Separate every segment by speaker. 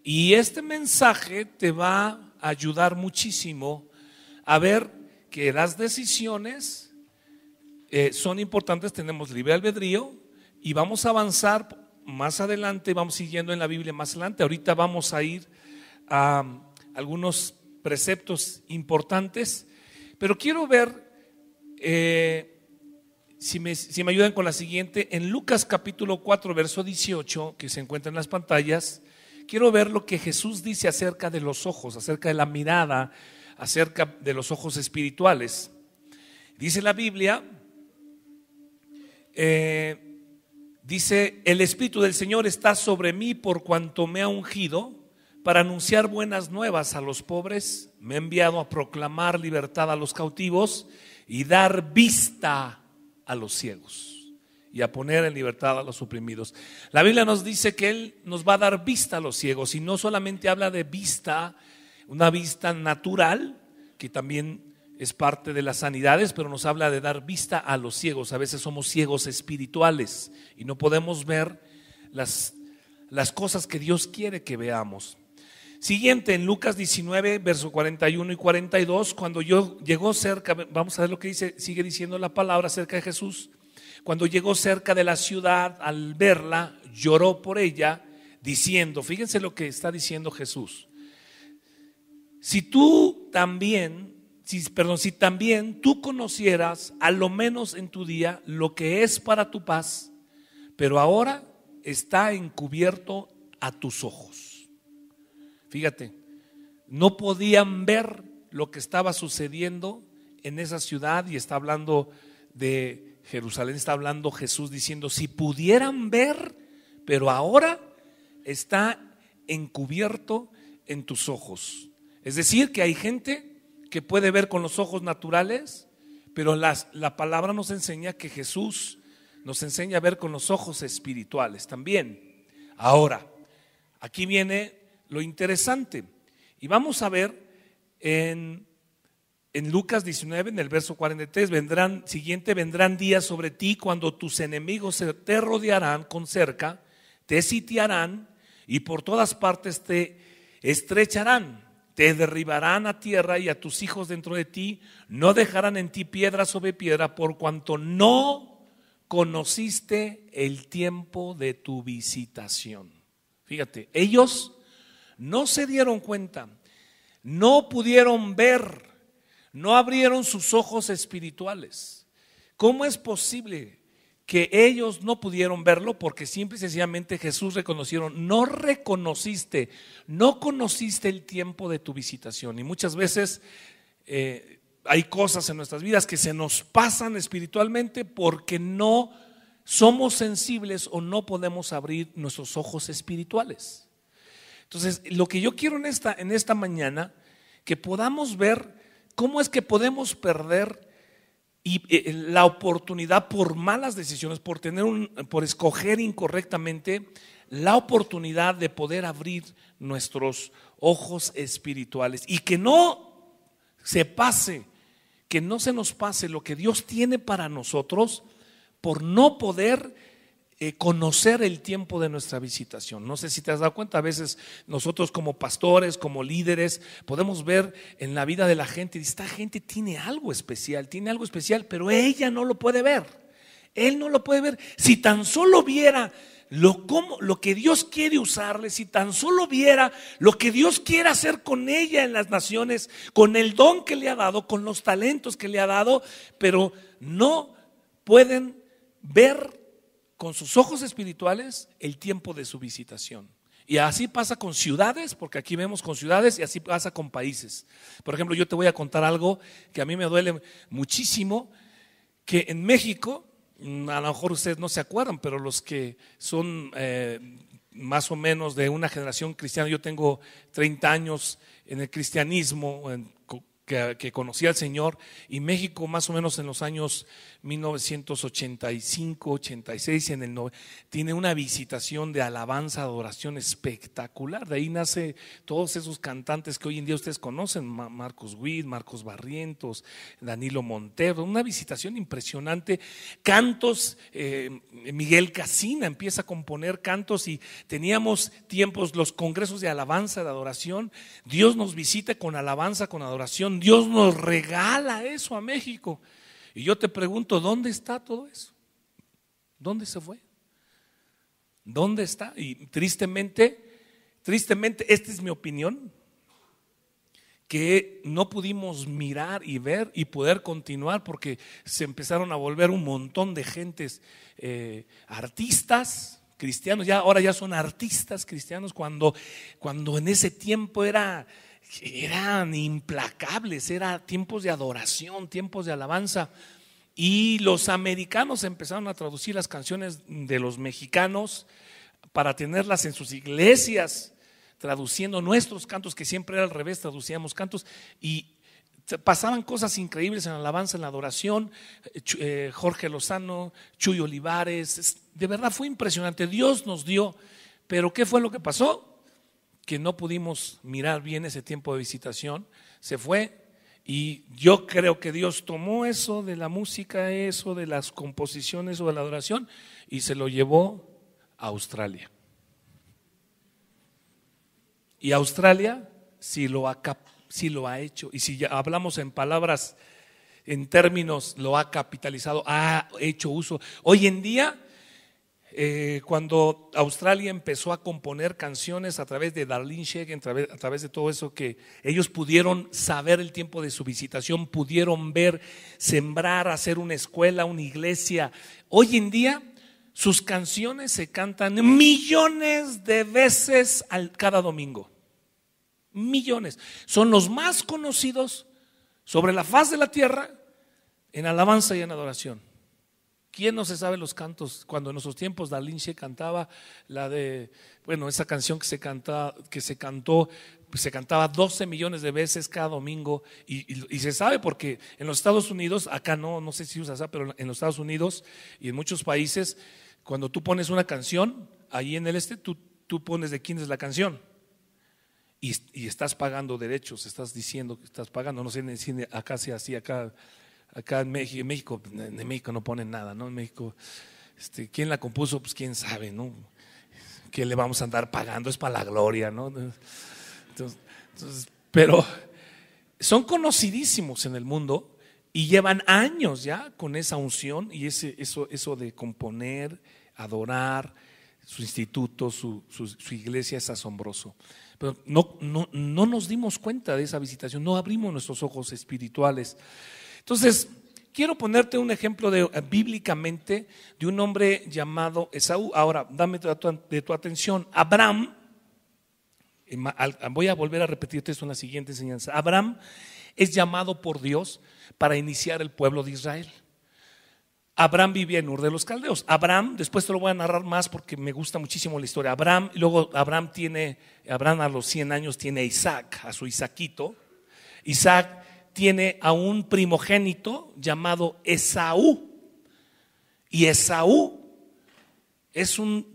Speaker 1: Y este mensaje te va a ayudar muchísimo a ver que las decisiones son importantes, tenemos libre albedrío y vamos a avanzar más adelante, vamos siguiendo en la Biblia más adelante. Ahorita vamos a ir a algunos preceptos importantes, pero quiero ver, si me ayudan con la siguiente, en Lucas capítulo 4, verso 18, que se encuentra en las pantallas. Quiero ver lo que Jesús dice acerca de los ojos, acerca de la mirada, acerca de los ojos espirituales. Dice la Biblia, dice: el Espíritu del Señor está sobre mí por cuanto me ha ungido para anunciar buenas nuevas a los pobres, me ha enviado a proclamar libertad a los cautivos y dar vista a los ciegos y a poner en libertad a los oprimidos. La Biblia nos dice que Él nos va a dar vista a los ciegos, y no solamente habla de vista, una vista natural, que también es parte de las sanidades, pero nos habla de dar vista a los ciegos. A veces somos ciegos espirituales y no podemos ver las cosas que Dios quiere que veamos. Siguiente, en Lucas 19, verso 41 y 42, cuando llegó cerca, vamos a ver lo que dice, sigue diciendo la palabra acerca de Jesús. Cuando llegó cerca de la ciudad, al verla, lloró por ella, diciendo, fíjense lo que está diciendo Jesús: si también tú conocieras, a lo menos en tu día, lo que es para tu paz, pero ahora está encubierto a tus ojos. Fíjate, no podían ver lo que estaba sucediendo en esa ciudad, y está hablando de Jerusalén, está hablando Jesús diciendo, si pudieran ver, pero ahora está encubierto en tus ojos. Es decir, que hay gente que puede ver con los ojos naturales, pero la palabra nos enseña que Jesús nos enseña a ver con los ojos espirituales también. Ahora, aquí viene lo interesante, y vamos a ver en Lucas 19, en el verso 43, vendrán días sobre ti cuando tus enemigos te rodearán con cerca, te sitiarán y por todas partes te estrecharán, te derribarán a tierra y a tus hijos dentro de ti, no dejarán en ti piedra sobre piedra, por cuanto no conociste el tiempo de tu visitación. Fíjate, ellos no se dieron cuenta, no pudieron ver, no abrieron sus ojos espirituales. ¿Cómo es posible que ellos no pudieron verlo? Porque simple y sencillamente Jesús reconocieron, no conociste el tiempo de tu visitación. Y muchas veces hay cosas en nuestras vidas que se nos pasan espiritualmente porque no somos sensibles o no podemos abrir nuestros ojos espirituales. Entonces, lo que yo quiero en esta mañana, que podamos ver cómo es que podemos perder la oportunidad por malas decisiones, por escoger incorrectamente, la oportunidad de poder abrir nuestros ojos espirituales, y que no se nos pase lo que Dios tiene para nosotros por no poder conocer el tiempo de nuestra visitación. No sé si te has dado cuenta, a veces nosotros como pastores, como líderes, podemos ver en la vida de la gente, esta gente tiene algo especial, pero ella no lo puede ver, él no lo puede ver. Si tan solo viera lo que Dios quiere usarle, si tan solo viera lo que Dios quiere hacer con ella en las naciones, con el don que le ha dado, con los talentos que le ha dado, pero no pueden ver con sus ojos espirituales el tiempo de su visitación. Y así pasa con ciudades, porque aquí vemos con ciudades, y así pasa con países. Por ejemplo, yo te voy a contar algo que a mí me duele muchísimo, que en México, a lo mejor ustedes no se acuerdan, pero los que son más o menos de una generación cristiana, yo tengo 30 años en el cristianismo, que conocía al Señor, y México más o menos en los años 1985, 86, tiene una visitación de alabanza, adoración espectacular. De ahí nace todos esos cantantes que hoy en día ustedes conocen, Marcos Witt, Marcos Barrientos, Danilo Montero, una visitación impresionante. Cantos, Miguel Casina empieza a componer cantos, y teníamos tiempos, los congresos de alabanza, de adoración. Dios nos visita con alabanza, con adoración. Dios nos regala eso a México. Y yo te pregunto, ¿dónde está todo eso? ¿Dónde se fue? ¿Dónde está? Y tristemente, esta es mi opinión, que no pudimos mirar y ver y poder continuar, porque se empezaron a volver un montón de gentes, artistas cristianos, ahora ya son artistas cristianos, cuando en ese tiempo eran implacables, eran tiempos de adoración, tiempos de alabanza. Y los americanos empezaron a traducir las canciones de los mexicanos para tenerlas en sus iglesias, traduciendo nuestros cantos, que siempre era al revés, traducíamos cantos, y pasaban cosas increíbles en la alabanza, en la adoración. Jorge Lozano, Chuy Olivares, de verdad fue impresionante. Dios nos dio, pero ¿qué fue lo que pasó? Que no pudimos mirar bien ese tiempo de visitación, se fue. Y yo creo que Dios tomó eso de la música, eso de las composiciones o de la adoración, y se lo llevó a Australia. Y Australia sí lo ha hecho. Y si ya hablamos en palabras, en términos, lo ha capitalizado, ha hecho uso. Hoy en día, cuando Australia empezó a componer canciones a través de Darlene Shegen, a través de todo eso, que ellos pudieron saber el tiempo de su visitación, pudieron ver, sembrar, hacer una escuela, una iglesia. Hoy en día sus canciones se cantan millones de veces cada domingo. Millones. Son los más conocidos sobre la faz de la tierra en alabanza y en adoración. ¿Quién no se sabe los cantos? Cuando en nuestros tiempos Darlene Sheen cantaba esa canción que se cantó, pues se cantaba 12 millones de veces cada domingo, y se sabe porque en los Estados Unidos, acá no sé si usas, pero en los Estados Unidos y en muchos países, cuando tú pones una canción, ahí en el tú pones de quién es la canción, y estás pagando derechos, estás diciendo que estás pagando. No sé si acá sea así, acá en México no ponen nada, ¿no? En México, ¿quién la compuso? Pues quién sabe, ¿no? ¿Qué le vamos a andar pagando? Es para la gloria, ¿no? Entonces, pero son conocidísimos en el mundo y llevan años ya con esa unción y eso de componer, adorar. Su instituto, su iglesia es asombroso. Pero no nos dimos cuenta de esa visitación, no abrimos nuestros ojos espirituales. Entonces, quiero ponerte un ejemplo bíblicamente de un hombre llamado Esaú. Ahora, dame de tu atención. Abraham, voy a volver a repetirte esto en la siguiente enseñanza. Abraham es llamado por Dios para iniciar el pueblo de Israel. Abraham vivía en Ur de los Caldeos. Abraham, después te lo voy a narrar más porque me gusta muchísimo la historia. Abraham a los 100 años tiene a Isaac, a su Isaquito. Isaac tiene a un primogénito llamado Esaú. Y Esaú es un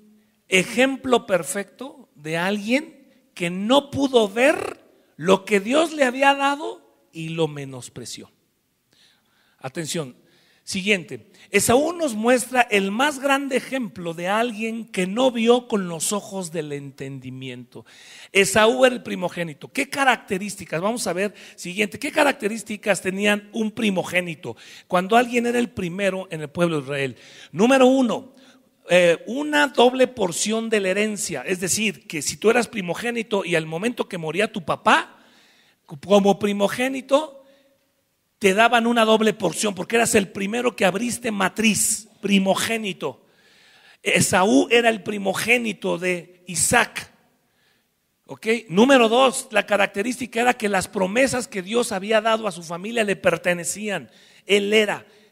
Speaker 1: ejemplo perfecto de alguien que no pudo ver lo que Dios le había dado y lo menospreció. Atención. Siguiente, Esaú nos muestra el más grande ejemplo de alguien que no vio con los ojos del entendimiento. Esaú era el primogénito. ¿Qué características? Vamos a ver, siguiente, ¿qué características tenían un primogénito? Cuando alguien era el primero en el pueblo de Israel. Número 1, una doble porción de la herencia. Es decir, que si tú eras primogénito y al momento que moría tu papá, como primogénito, te daban una doble porción porque eras el primero que abriste matriz, primogénito. Esaú era el primogénito de Isaac. ¿Okay? Número 2, la característica era que las promesas que Dios había dado a su familia le pertenecían.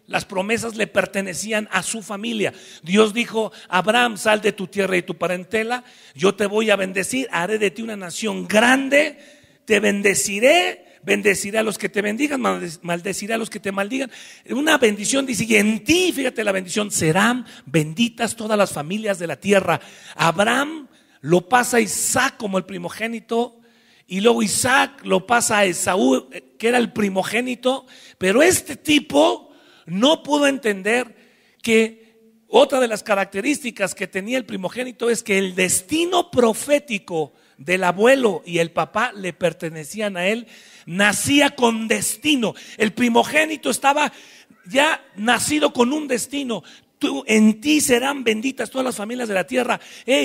Speaker 1: Las promesas le pertenecían a su familia. Dios dijo: Abraham, sal de tu tierra y tu parentela, yo te voy a bendecir, haré de ti una nación grande, te bendeciré, bendeciré a los que te bendigan, maldeciré a los que te maldigan. Una bendición dice, y en ti, fíjate la bendición, serán benditas todas las familias de la tierra. Abraham lo pasa a Isaac como el primogénito, y luego Isaac lo pasa a Esaú, que era el primogénito. Pero este tipo no pudo entender que otra de las características que tenía el primogénito es que el destino profético del abuelo y el papá le pertenecían a él. Nacía con destino. El primogénito estaba ya nacido con un destino. En ti serán benditas todas las familias de la tierra.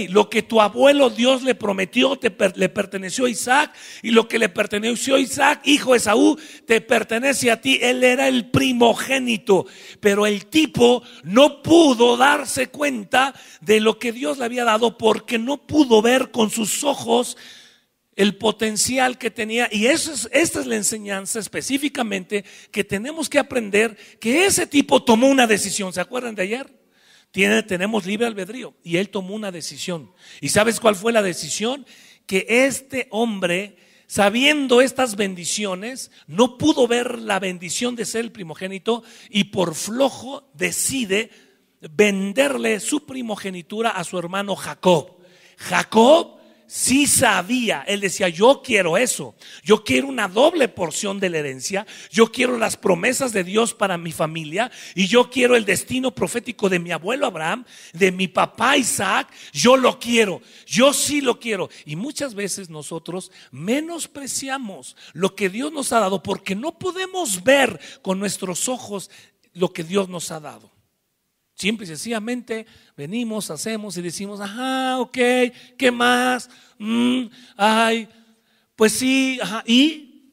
Speaker 1: Lo que tu abuelo Dios le prometió le perteneció a Isaac, y lo que le perteneció a Isaac, hijo Esaú, te pertenece a ti. Él era el primogénito, pero el tipo no pudo darse cuenta de lo que Dios le había dado, porque no pudo ver con sus ojos el potencial que tenía. Y esta es la enseñanza específicamente que tenemos que aprender, que ese tipo tomó una decisión. ¿Se acuerdan de ayer? Tenemos libre albedrío, y él tomó una decisión. ¿Y sabes cuál fue la decisión? Que este hombre, sabiendo estas bendiciones, no pudo ver la bendición de ser el primogénito, y por flojo decide venderle su primogenitura a su hermano Jacob. Jacob sí sabía, él decía, yo quiero eso, yo quiero una doble porción de la herencia, yo quiero las promesas de Dios para mi familia, y yo quiero el destino profético de mi abuelo Abraham, de mi papá Isaac. Yo lo quiero, yo sí lo quiero. Y muchas veces nosotros menospreciamos lo que Dios nos ha dado, porque no podemos ver con nuestros ojos lo que Dios nos ha dado. Simple y sencillamente venimos, hacemos y decimos, ajá, ok, ¿qué más? Ay, pues sí, ajá. Y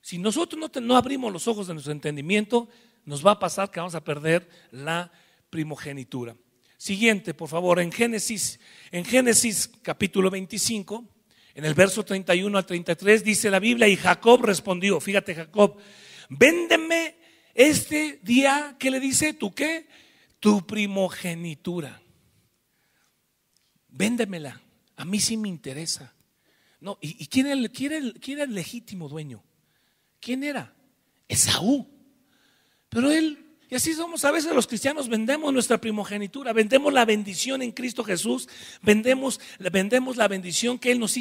Speaker 1: si nosotros no abrimos los ojos de nuestro entendimiento, nos va a pasar que vamos a perder la primogenitura. Siguiente, por favor, en Génesis capítulo 25, en el verso 31 al 33, dice la Biblia, y Jacob respondió, fíjate Jacob, véndeme este día. ¿Qué le dice? ¿Tú qué? Tu primogenitura, véndemela, a mí sí me interesa. No, ¿y quién era el legítimo dueño? ¿Quién era? Esaú. Pero él, y así somos a veces los cristianos, vendemos nuestra primogenitura, vendemos la bendición en Cristo Jesús, vendemos la bendición que Él nos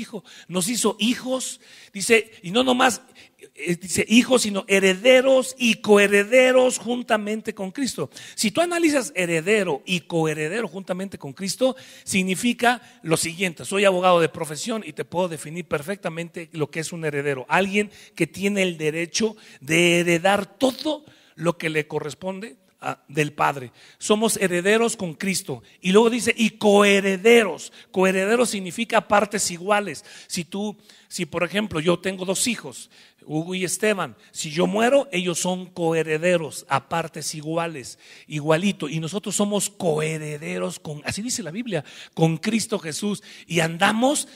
Speaker 1: hizo hijos, dice, y no nomás dice hijos, sino herederos y coherederos juntamente con Cristo. Si tú analizas heredero y coheredero juntamente con Cristo, significa lo siguiente. Soy abogado de profesión y te puedo definir perfectamente lo que es un heredero: alguien que tiene el derecho de heredar todo lo que le corresponde del Padre. Somos herederos con Cristo. Y luego dice, y coherederos. Coherederos significa partes iguales. Si por ejemplo yo tengo dos hijos, Hugo y Esteban, si yo muero, ellos son coherederos a partes iguales, igualito. Y nosotros somos coherederos así dice la Biblia, con Cristo Jesús. Y andamos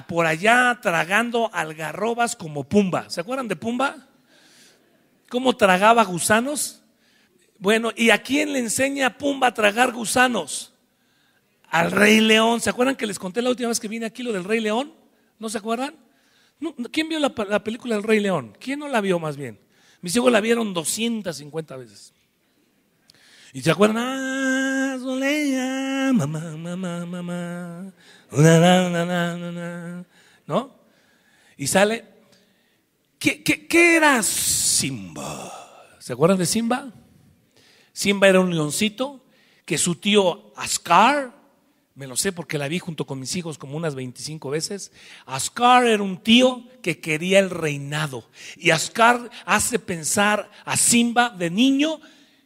Speaker 1: por allá tragando algarrobas como Pumba. ¿Se acuerdan de Pumba? ¿Cómo tragaba gusanos? Bueno, ¿y a quién le enseña a Pumba a tragar gusanos? Al Rey León. ¿Se acuerdan que les conté la última vez que vine aquí lo del Rey León? ¿No se acuerdan? ¿Quién vio la película del Rey León? ¿Quién no la vio más bien? Mis hijos la vieron 250 veces. ¿Y se acuerdan? Soleya, mamá, mamá, mamá, ¿no? Y sale. ¿Qué era Simba? ¿Se acuerdan de Simba? Simba era un leoncito que su tío Ascar, me lo sé porque la vi junto con mis hijos como unas 25 veces. Ascar era un tío que quería el reinado, y Ascar hace pensar a Simba de niño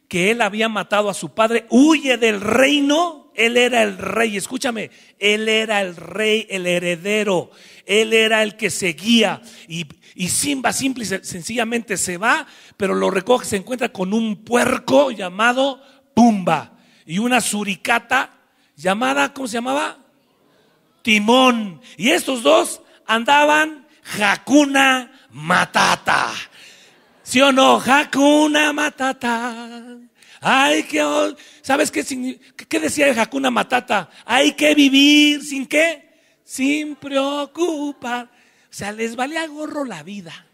Speaker 1: que él había matado a su padre, huye del reino. Él era el rey, escúchame, él era el rey, el heredero, él era el que seguía. Y Simba simple y sencillamente se va, pero lo recoge, se encuentra con un puerco llamado Pumba y una suricata llamada, ¿cómo se llamaba? Timón. Y estos dos andaban Hakuna Matata. ¿Sí o no? Hakuna Matata. ¿Sabes qué decía el Hakuna Matata? Hay que vivir sin qué, sin preocupar. O sea, les valía gorro la vida.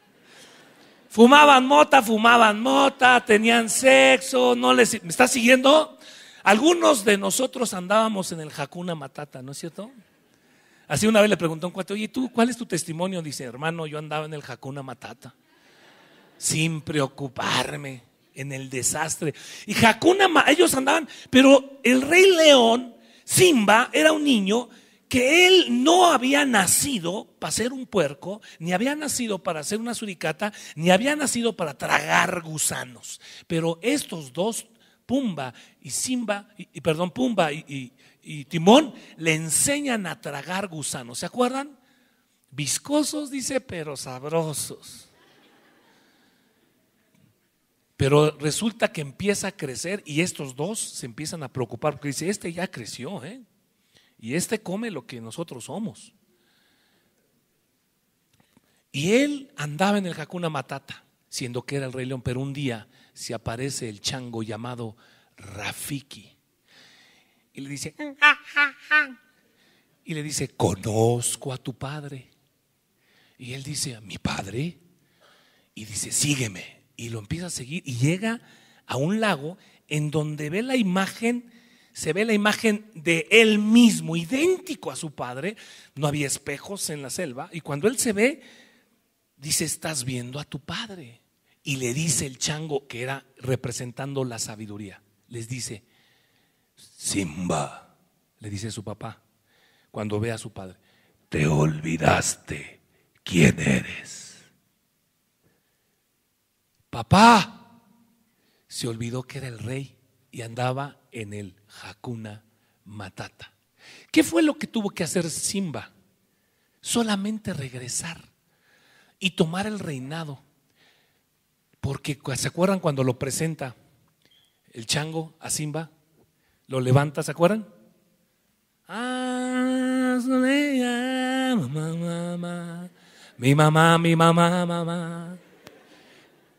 Speaker 1: Fumaban mota, tenían sexo, ¿me está siguiendo? Algunos de nosotros andábamos en el Hakuna Matata, ¿no es cierto? Así una vez le preguntó a un cuate, oye, ¿tú cuál es tu testimonio? Dice, hermano, yo andaba en el Hakuna Matata, sin preocuparme, en el desastre. Y ellos andaban, pero el Rey León, Simba, era un niño que él no había nacido para ser un puerco, ni había nacido para ser una suricata, ni había nacido para tragar gusanos. Pero estos dos, Pumba y Timón, le enseñan a tragar gusanos. ¿Se acuerdan? Viscosos, dice, pero sabrosos. Pero resulta que empieza a crecer y estos dos se empiezan a preocupar porque dice, este ya creció, y este come lo que nosotros somos. Y él andaba en el Hakuna Matata, siendo que era el Rey León, pero un día se aparece el chango llamado Rafiki y le dice, conozco a tu padre. Y él dice, ¿a mi padre? Y dice, sígueme. Y lo empieza a seguir y llega a un lago en donde se ve la imagen de él mismo, idéntico a su padre. No había espejos en la selva. Y cuando él se ve, dice, estás viendo a tu padre. Y le dice el chango, que era representando la sabiduría, les dice, Simba, le dice su papá, cuando ve a su padre, te olvidaste quién eres. Papá se olvidó que era el rey y andaba en el Hakuna Matata. ¿Qué fue lo que tuvo que hacer Simba? Solamente regresar y tomar el reinado. Porque ¿se acuerdan cuando lo presenta el chango a Simba? Lo levanta, ¿se acuerdan? Mi mamá.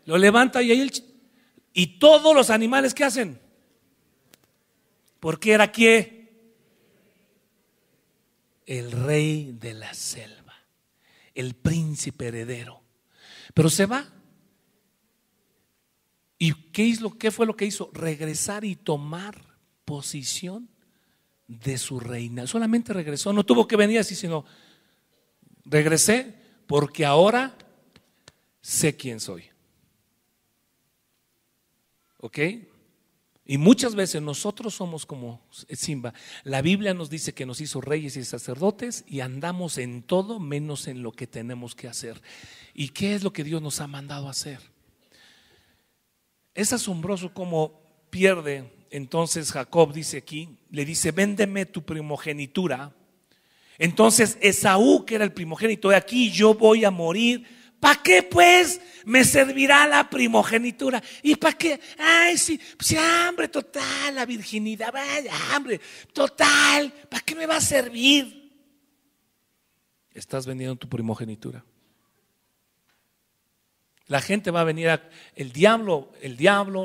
Speaker 1: Lo levanta y todos los animales, ¿qué hacen? Porque era ¿qué? El rey de la selva, el príncipe heredero. Pero se va. ¿Y qué fue lo que hizo? Regresar y tomar posición de su reina. Solamente regresó, no tuvo que venir así, sino regresé porque ahora sé quién soy. ¿Ok? Y muchas veces nosotros somos como Simba. La Biblia nos dice que nos hizo reyes y sacerdotes y andamos en todo menos en lo que tenemos que hacer. ¿Y qué es lo que Dios nos ha mandado a hacer? Es asombroso cómo pierde. Entonces Jacob dice aquí, le dice, véndeme tu primogenitura. Entonces Esaú, que era el primogénito, de aquí yo voy a morir. ¿Para qué pues me servirá la primogenitura? ¿Y para qué? Ay, sí, pues hambre total, la virginidad, vaya hambre total, ¿para qué me va a servir? Estás vendiendo tu primogenitura. La gente va a venir, el diablo,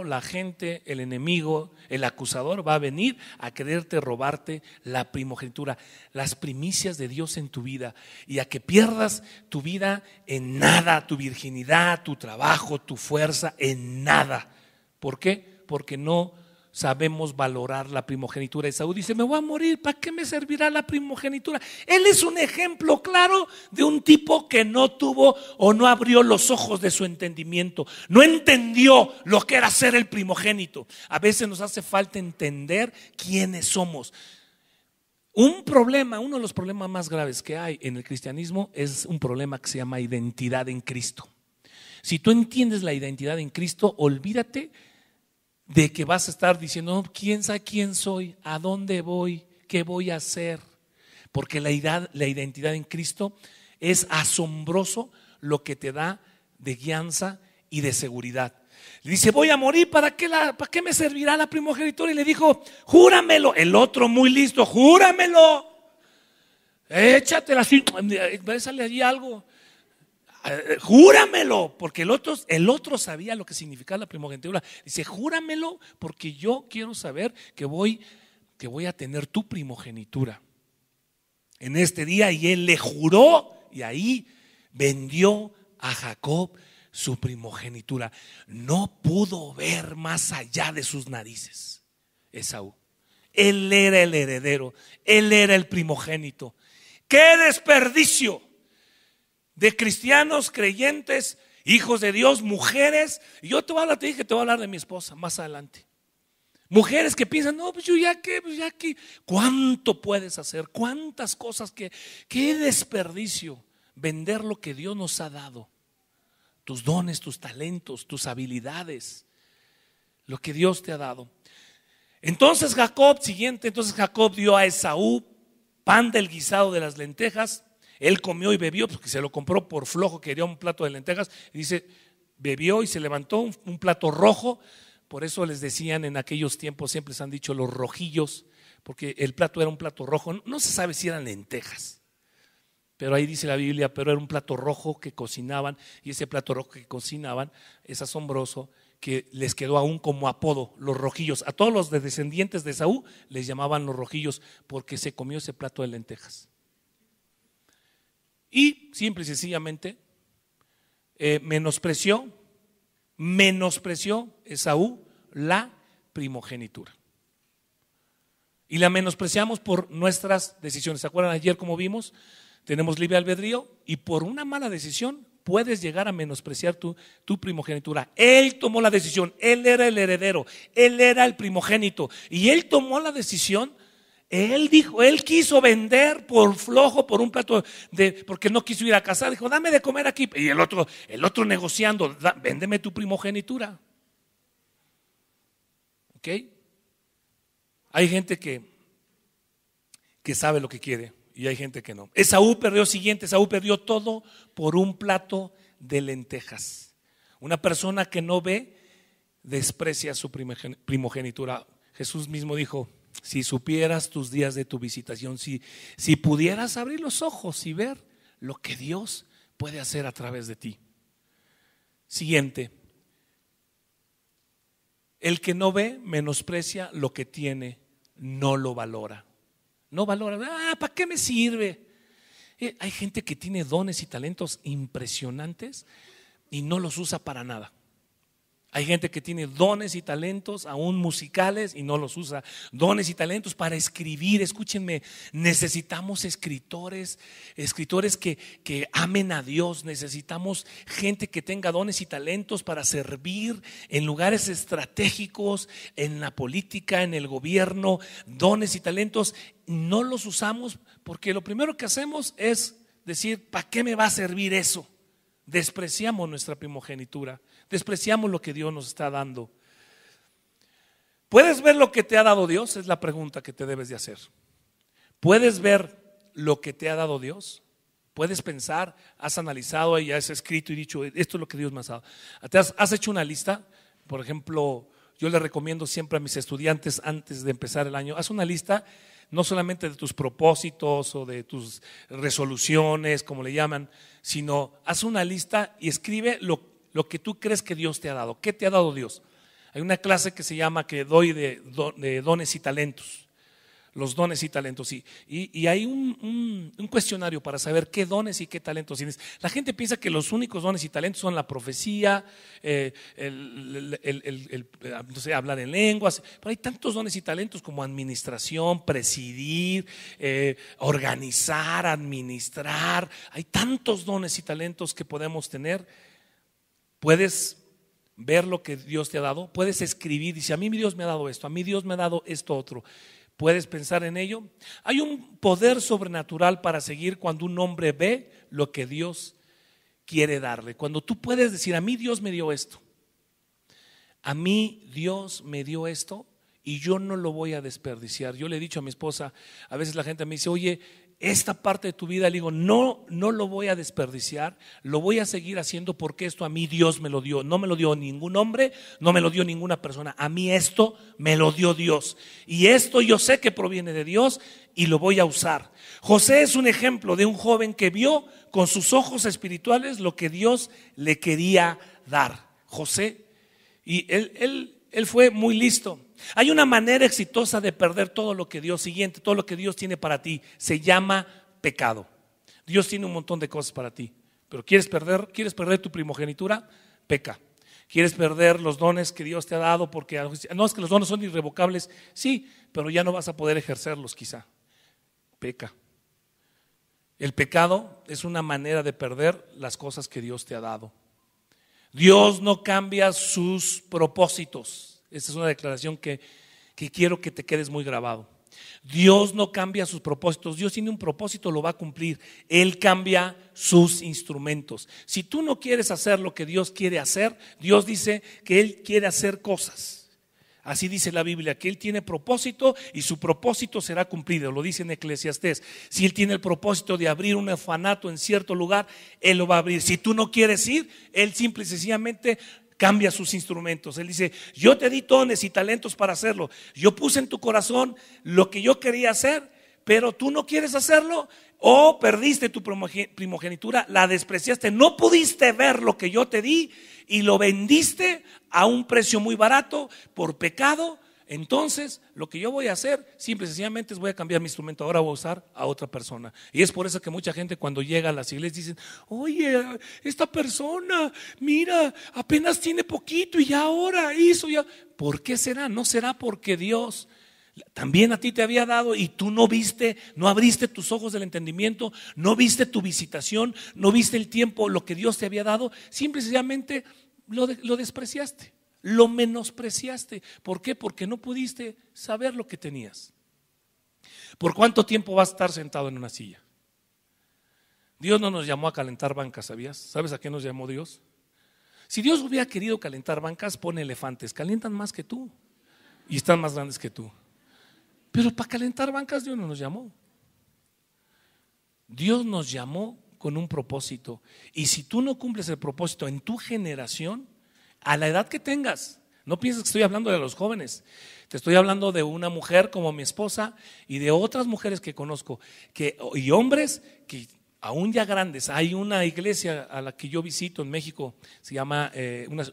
Speaker 1: la gente, el enemigo, el acusador va a venir a quererte robarte la primogenitura, las primicias de Dios en tu vida, y a que pierdas tu vida en nada, tu virginidad, tu trabajo, tu fuerza, en nada. ¿Por qué? Porque no sabemos valorar la primogenitura. Esaú dice, me voy a morir, ¿para qué me servirá la primogenitura? Él es un ejemplo claro de un tipo que no tuvo o no abrió los ojos de su entendimiento, no entendió lo que era ser el primogénito. A veces nos hace falta entender quiénes somos. Uno de los problemas más graves que hay en el cristianismo es un problema que se llama identidad en Cristo. Si tú entiendes la identidad en Cristo, olvídate de que vas a estar diciendo, no, ¿quién sabe quién soy? ¿A dónde voy? ¿Qué voy a hacer? Porque la identidad en Cristo es asombroso lo que te da de guianza y de seguridad. Le dice, voy a morir, ¿para qué me servirá la primogenitura? Y le dijo, júramelo. El otro muy listo, júramelo. Échatela así, sale allí algo. Júramelo, porque el otro sabía lo que significaba la primogenitura. Dice, júramelo porque yo quiero saber que voy a tener tu primogenitura en este día. Y él le juró, y ahí vendió a Jacob su primogenitura. No pudo ver más allá de sus narices Esaú. Él era el heredero, él era el primogénito. ¡Qué desperdicio de cristianos, creyentes, hijos de Dios, mujeres! Y yo te voy a hablar, te dije que te voy a hablar de mi esposa más adelante. Mujeres que piensan, no, pues yo ya que, ¿cuánto puedes hacer? ¿Cuántas cosas que, qué desperdicio vender lo que Dios nos ha dado? Tus dones, tus talentos, tus habilidades, lo que Dios te ha dado. Entonces Jacob dio a Esaú pan del guisado de las lentejas. Él comió y bebió, porque se lo compró por flojo, quería un plato de lentejas. Y dice, bebió y se levantó un plato rojo. Por eso les decían en aquellos tiempos, siempre les han dicho los rojillos, porque el plato era un plato rojo. No se sabe si eran lentejas, pero ahí dice la Biblia, pero era un plato rojo que cocinaban. Y ese plato rojo que cocinaban es asombroso, que les quedó aún como apodo, los rojillos. A todos los descendientes de Esaú les llamaban los rojillos, porque se comió ese plato de lentejas. Y simple y sencillamente menospreció Esaú la primogenitura. Y la menospreciamos por nuestras decisiones. ¿Se acuerdan ayer cómo vimos? Tenemos libre albedrío y por una mala decisión puedes llegar a menospreciar tu primogenitura. Él tomó la decisión, él era el heredero, él era el primogénito y él tomó la decisión. Él dijo, él quiso vender por flojo, por un plato porque no quiso ir a casar. Dijo, dame de comer aquí. Y el otro negociando, véndeme tu primogenitura. ¿Ok? Hay gente que sabe lo que quiere y hay gente que no. Esaú perdió todo por un plato de lentejas. Una persona que no ve desprecia su primogenitura. Jesús mismo dijo, si supieras tus días de tu visitación, si pudieras abrir los ojos y ver lo que Dios puede hacer a través de ti. Siguiente, el que no ve menosprecia lo que tiene, no lo valora. No valora, ¿para qué me sirve? Hay gente que tiene dones y talentos impresionantes y no los usa para nada. Hay gente que tiene dones y talentos, aún musicales, y no los usa. Dones y talentos para escribir. Escúchenme, necesitamos escritores que amen a Dios. Necesitamos gente que tenga dones y talentos para servir en lugares estratégicos, en la política, en el gobierno. Dones y talentos, no los usamos porque lo primero que hacemos es decir, ¿para qué me va a servir eso? Despreciamos nuestra primogenitura, despreciamos lo que Dios nos está dando. ¿Puedes ver lo que te ha dado Dios? Es la pregunta que te debes de hacer. ¿Puedes ver lo que te ha dado Dios? ¿Puedes pensar? ¿Has analizado y has escrito y dicho, esto es lo que Dios me ha dado? ¿Has hecho una lista? Por ejemplo, yo le recomiendo siempre a mis estudiantes antes de empezar el año, haz una lista no solamente de tus propósitos o de tus resoluciones, como le llaman, sino haz una lista y escribe lo que tú crees que Dios te ha dado. ¿Qué te ha dado Dios? Hay una clase que se llama que doy de dones y talentos. Los dones y talentos, y hay un cuestionario para saber qué dones y qué talentos tienes. La gente piensa que los únicos dones y talentos son la profecía, no sé, hablar en lenguas, pero hay tantos dones y talentos como administración, presidir, organizar, administrar. Hay tantos dones y talentos que podemos tener. Puedes ver lo que Dios te ha dado, puedes escribir, dice, a mí Dios me ha dado esto, a mí Dios me ha dado esto otro. ¿Puedes pensar en ello? Hay un poder sobrenatural para seguir cuando un hombre ve lo que Dios quiere darle. Cuando tú puedes decir, a mí Dios me dio esto, a mí Dios me dio esto y yo no lo voy a desperdiciar. Yo le he dicho a mi esposa, a veces la gente me dice, oye, esta parte de tu vida, le digo, no lo voy a desperdiciar, lo voy a seguir haciendo porque esto a mí Dios me lo dio. No me lo dio ningún hombre, no me lo dio ninguna persona. A mí esto me lo dio Dios. Y esto yo sé que proviene de Dios y lo voy a usar. José es un ejemplo de un joven que vio con sus ojos espirituales lo que Dios le quería dar. José, y él fue muy listo. Hay una manera exitosa de perder todo lo que Dios todo lo que Dios tiene para ti. Se llama pecado. Dios tiene un montón de cosas para ti, Pero ¿quieres perder tu primogenitura? Peca. ¿Quieres perder los dones que Dios te ha dado? Porque no, es que los dones son irrevocables. Sí, pero ya no vas a poder ejercerlos quizá. Peca. El pecado es una manera de perder las cosas que Dios te ha dado. Dios no cambia sus propósitos. Esta es una declaración que quiero que te quedes muy grabado. Dios no cambia sus propósitos. Dios tiene un propósito, lo va a cumplir. Él cambia sus instrumentos. Si tú no quieres hacer lo que Dios quiere hacer, Dios dice que Él quiere hacer cosas. Así dice la Biblia, que Él tiene propósito y su propósito será cumplido. Lo dice en Eclesiastés. Si Él tiene el propósito de abrir un orfanato en cierto lugar, Él lo va a abrir. Si tú no quieres ir, Él simple y sencillamente cambia sus instrumentos. Él dice, yo te di dones y talentos para hacerlo. Yo puse en tu corazón lo que yo quería hacer, pero tú no quieres hacerlo, o perdiste tu primogenitura, la despreciaste, no pudiste ver lo que yo te di y lo vendiste a un precio muy barato por pecado. Entonces lo que yo voy a hacer simple y sencillamente es voy a cambiar mi instrumento, ahora voy a usar a otra persona. Y es por eso que mucha gente cuando llega a las iglesias dicen, oye, esta persona, mira, apenas tiene poquito y ya ahora hizo ya. ¿Por qué será? ¿No será porque Dios también a ti te había dado y tú no viste, no abriste tus ojos del entendimiento, no viste tu visitación, no viste el tiempo, lo que Dios te había dado? Simple y sencillamente lo despreciaste, lo menospreciaste. ¿Por qué? Porque no pudiste saber lo que tenías. ¿Por cuánto tiempo vas a estar sentado en una silla? Dios no nos llamó a calentar bancas, ¿sabías? ¿Sabes a qué nos llamó Dios? Si Dios hubiera querido calentar bancas, pone elefantes, calientan más que tú y están más grandes que tú. Pero para calentar bancas Dios no nos llamó. Dios nos llamó con un propósito. Y si tú no cumples el propósito en tu generación, a la edad que tengas, no pienses que estoy hablando de los jóvenes, te estoy hablando de una mujer como mi esposa y de otras mujeres que conozco y hombres que aún ya grandes. Hay una iglesia a la que yo visito en México, se llama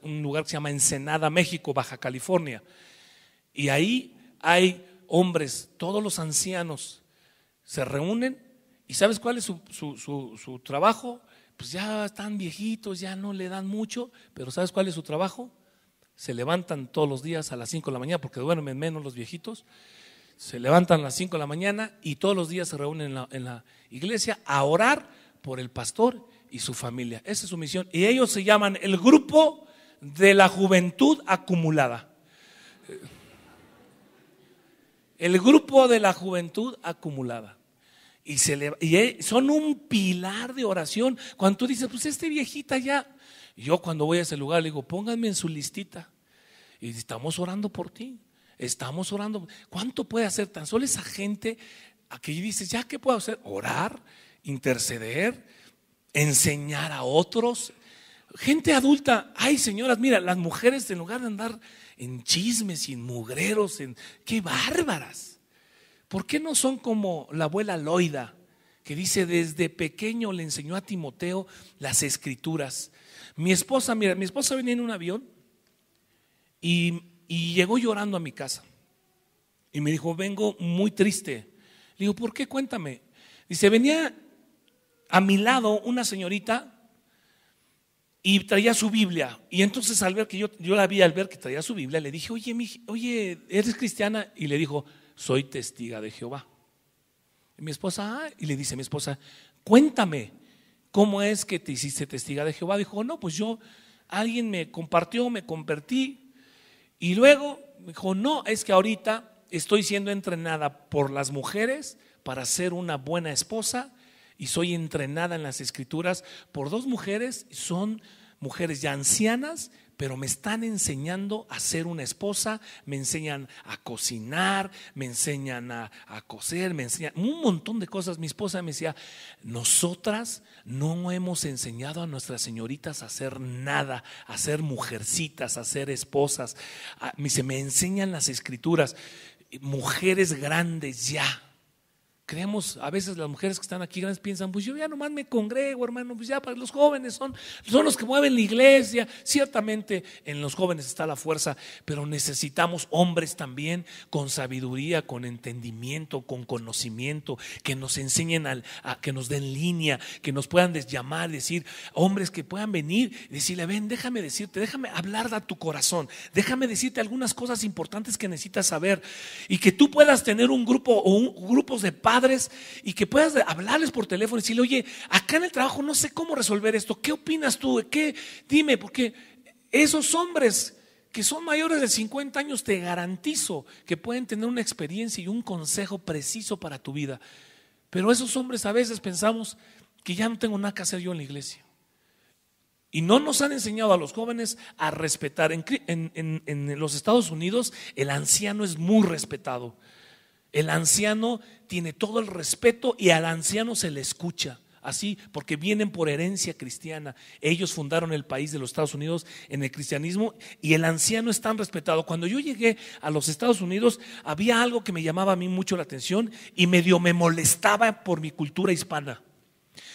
Speaker 1: un lugar que se llama Ensenada, México, Baja California, y ahí hay hombres, todos los ancianos se reúnen. ¿Y sabes cuál es su trabajo? Pues ya están viejitos, ya no le dan mucho, pero ¿sabes cuál es su trabajo? Se levantan todos los días a las 5 de la mañana, porque duermen menos los viejitos. Se levantan a las 5 de la mañana y todos los días se reúnen en la iglesia a orar por el pastor y su familia. Esa es su misión. Y ellos se llaman el grupo de la juventud acumulada. El grupo de la juventud acumulada. Y son un pilar de oración. Cuando tú dices, pues viejita ya. Yo cuando voy a ese lugar le digo, pónganme en su listita. Y estamos orando por ti. Estamos orando. ¿Cuánto puede hacer tan solo esa gente? Aquí dices, ¿ya qué puedo hacer? Orar, interceder, enseñar a otros. Gente adulta. Ay, señoras, mira, las mujeres en lugar de andar en chismes y en mugreros, qué bárbaras. ¿Por qué no son como la abuela Loida, que dice desde pequeño le enseñó a Timoteo las escrituras? Mi esposa venía en un avión y llegó llorando a mi casa y me dijo, vengo muy triste. Le digo, ¿por qué? Cuéntame. Dice, venía a mi lado una señorita y traía su Biblia, y entonces al ver que yo la vi, al ver que traía su Biblia, le dije, oye, ¿eres cristiana? Y le dijo, soy testiga de Jehová. Y mi esposa, y le dice a mi esposa, cuéntame, ¿cómo es que te hiciste testiga de Jehová? Dijo, no, pues alguien me compartió, me convertí, y luego me dijo, no, es que ahorita estoy siendo entrenada por las mujeres para ser una buena esposa. Y soy entrenada en las escrituras por dos mujeres, son mujeres ya ancianas, pero me están enseñando a ser una esposa, me enseñan a cocinar, me enseñan a coser, me enseñan un montón de cosas. Mi esposa me decía, nosotras no hemos enseñado a nuestras señoritas a hacer nada, a ser mujercitas, a ser esposas. Me enseñan las escrituras, mujeres grandes ya, creemos, a veces las mujeres que están aquí grandes piensan, pues yo ya nomás me congrego, hermano, pues ya para los jóvenes son los que mueven la iglesia. Ciertamente en los jóvenes está la fuerza, pero necesitamos hombres también con sabiduría, con entendimiento, con conocimiento, que nos enseñen que nos den línea, que nos puedan llamar, decir, hombres que puedan venir y decirle, ven, déjame decirte, déjame hablar a tu corazón, déjame decirte algunas cosas importantes que necesitas saber, y que tú puedas tener un grupo o grupos de padres y que puedas hablarles por teléfono y decirle, oye, acá en el trabajo no sé cómo resolver esto, ¿qué opinas tú? Dime, porque esos hombres que son mayores de 50 años te garantizo que pueden tener una experiencia y un consejo preciso para tu vida. Pero esos hombres a veces pensamos que ya no tengo nada que hacer yo en la iglesia. Y no nos han enseñado a los jóvenes a respetar. En los Estados Unidos el anciano es muy respetado. El anciano tiene todo el respeto y al anciano se le escucha. Así, porque vienen por herencia cristiana. Ellos fundaron el país de los Estados Unidos en el cristianismo y el anciano es tan respetado. Cuando yo llegué a los Estados Unidos había algo que me llamaba a mí mucho la atención y medio me molestaba por mi cultura hispana.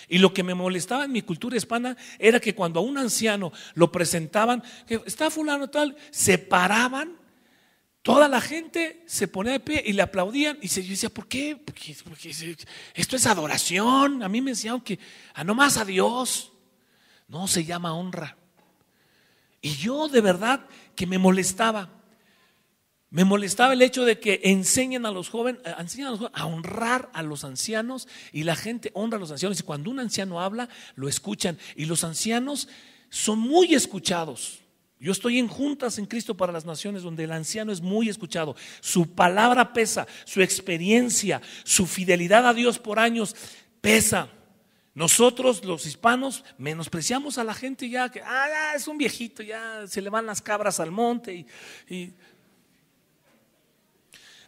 Speaker 1: Y lo que me molestaba en mi cultura hispana era que cuando a un anciano lo presentaban, que está fulano tal, se paraban, toda la gente se ponía de pie y le aplaudían. Y yo decía, ¿por qué? Porque esto es adoración. A mí me decían que nomás a Dios. No, se llama honra. Y yo de verdad que me molestaba. Me molestaba el hecho de que enseñan a los jóvenes a honrar a los ancianos, y la gente honra a los ancianos, y cuando un anciano habla lo escuchan, y los ancianos son muy escuchados. Yo estoy en juntas en Cristo para las Naciones donde el anciano es muy escuchado. Su palabra pesa, su experiencia, su fidelidad a Dios por años pesa. Nosotros los hispanos menospreciamos a la gente ya que ya es un viejito, ya se le van las cabras al monte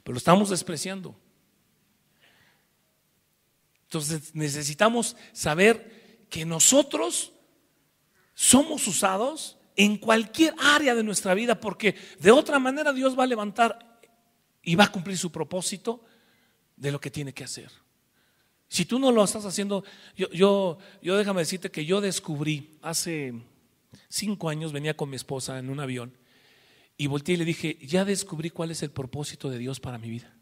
Speaker 1: pero lo estamos despreciando. Entonces necesitamos saber que nosotros somos usados en cualquier área de nuestra vida, porque de otra manera Dios va a levantar y va a cumplir su propósito de lo que tiene que hacer. Si tú no lo estás haciendo, yo déjame decirte que yo descubrí hace 5 años, venía con mi esposa en un avión y volteé y le dije, ya descubrí cuál es el propósito de Dios para mi vida.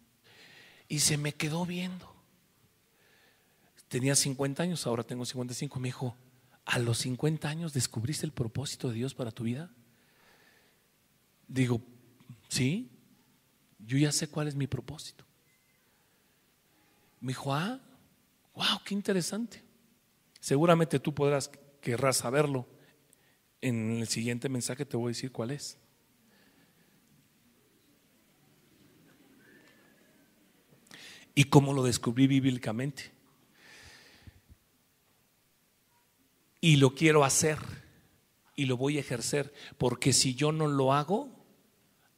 Speaker 1: Y se me quedó viendo. Tenía 50 años, ahora tengo 55. Me dijo, ¿a los 50 años descubriste el propósito de Dios para tu vida? Digo, sí, yo ya sé cuál es mi propósito. Me dijo, wow, qué interesante. Seguramente tú querrás saberlo. En el siguiente mensaje te voy a decir cuál es. Y cómo lo descubrí bíblicamente. Y lo quiero hacer y lo voy a ejercer, porque si yo no lo hago,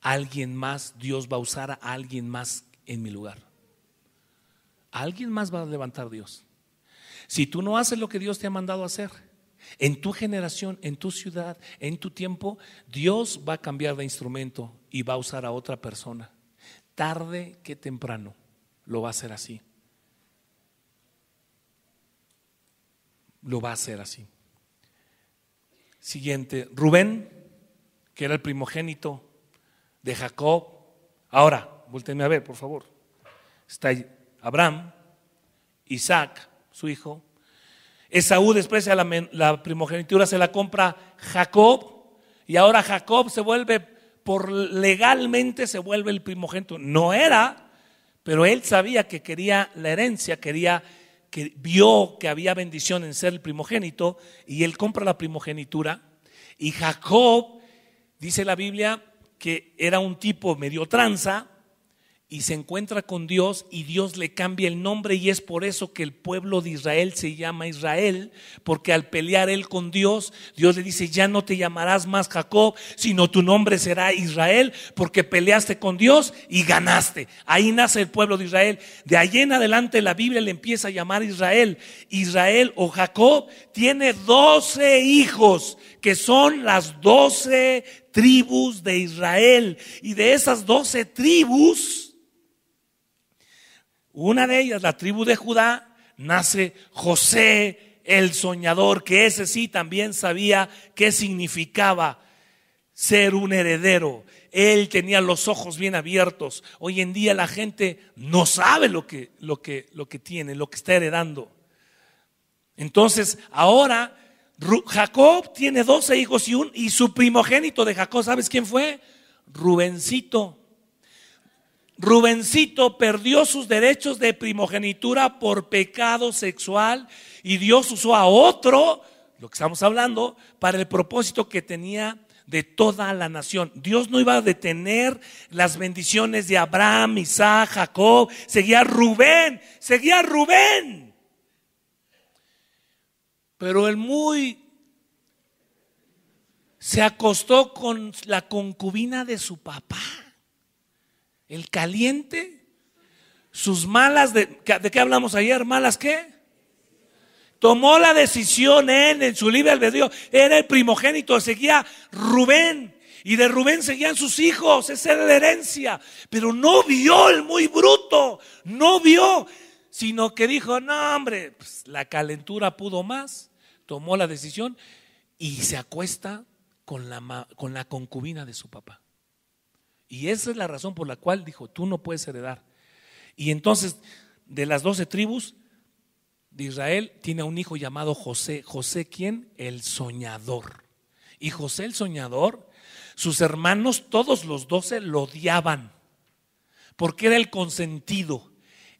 Speaker 1: alguien más, Dios va a usar a alguien más en mi lugar. Alguien más va a levantar Dios. Si tú no haces lo que Dios te ha mandado a hacer, en tu generación, en tu ciudad, en tu tiempo, Dios va a cambiar de instrumento y va a usar a otra persona. Tarde que temprano lo va a hacer así. Lo va a hacer así. Siguiente, Rubén, que era el primogénito de Jacob. Ahora, voltéenme a ver, por favor. Está Abraham, Isaac, su hijo. Esaú desprecia la primogenitura, se la compra Jacob, y ahora Jacob legalmente se vuelve el primogénito. No era, pero él sabía que quería la herencia, vio que había bendición en ser el primogénito, y él compra la primogenitura. Y Jacob, dice la Biblia, que era un tipo medio tranza, y se encuentra con Dios y Dios le cambia el nombre, y es por eso que el pueblo de Israel se llama Israel, porque al pelear él con Dios, Dios le dice, ya no te llamarás más Jacob, sino tu nombre será Israel, porque peleaste con Dios y ganaste. Ahí nace el pueblo de Israel. De ahí en adelante la Biblia le empieza a llamar Israel. Israel o Jacob tiene 12 hijos, que son las 12 tribus de Israel, y de esas 12 tribus Una de ellas, la tribu de Judá, nace José el soñador, que ese sí también sabía qué significaba ser un heredero. Él tenía los ojos bien abiertos. Hoy en día la gente no sabe lo que tiene, lo que está heredando. Entonces ahora Jacob tiene 12 hijos y su primogénito de Jacob, ¿sabes quién fue? Rubencito. Rubencito perdió sus derechos de primogenitura por pecado sexual y Dios usó a otro, lo que estamos hablando, para el propósito que tenía de toda la nación. Dios no iba a detener las bendiciones de Abraham, Isaac, Jacob. Seguía Rubén. Pero se acostó con la concubina de su papá. El caliente, sus malas, ¿de qué hablamos ayer? ¿Malas qué? Tomó la decisión en su libre albedrío. Era el primogénito, seguía Rubén. Y de Rubén seguían sus hijos, esa era la herencia. Pero no vio el muy bruto, no vio, sino que dijo, no hombre, pues la calentura pudo más. Tomó la decisión y se acuesta con la concubina de su papá. Y esa es la razón por la cual dijo, tú no puedes heredar. Y entonces, de las 12 tribus de Israel, tiene un hijo llamado José. ¿José quién? El soñador. Y José el soñador, sus hermanos, todos los 12 lo odiaban, porque era el consentido.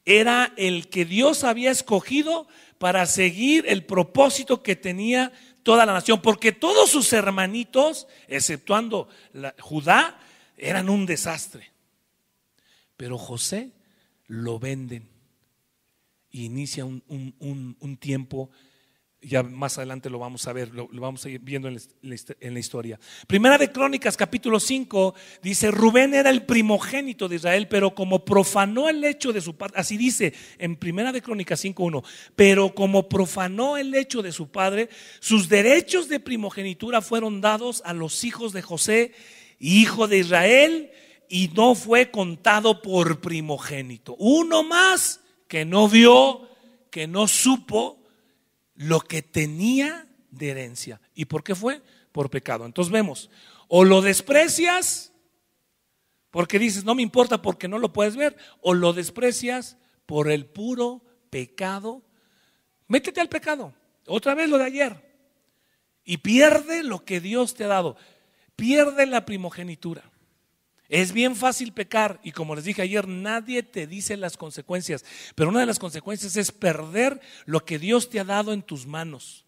Speaker 1: Era el que Dios había escogido para seguir el propósito que tenía toda la nación. Porque todos sus hermanitos, exceptuando Judá, eran un desastre. Pero José lo venden y inicia un tiempo. Ya más adelante lo vamos a ver, lo vamos a ir viendo en la historia. Primera de Crónicas capítulo 5 dice: Rubén era el primogénito de Israel, pero como profanó el hecho de su padre, así dice en Primera de Crónicas 5:1, pero como profanó el hecho de su padre, sus derechos de primogenitura fueron dados a los hijos de José, hijo de Israel, y no fue contado por primogénito. Uno más que no vio, que no supo lo que tenía de herencia. ¿Y por qué fue? Por pecado. Entonces vemos, o lo desprecias porque dices no me importa porque no lo puedes ver, o lo desprecias por el puro pecado. Métete al pecado, otra vez lo de ayer, y pierde lo que Dios te ha dado, pierde la primogenitura. Es bien fácil pecar y como les dije ayer, nadie te dice las consecuencias, pero una de las consecuencias es perder lo que Dios te ha dado en tus manos.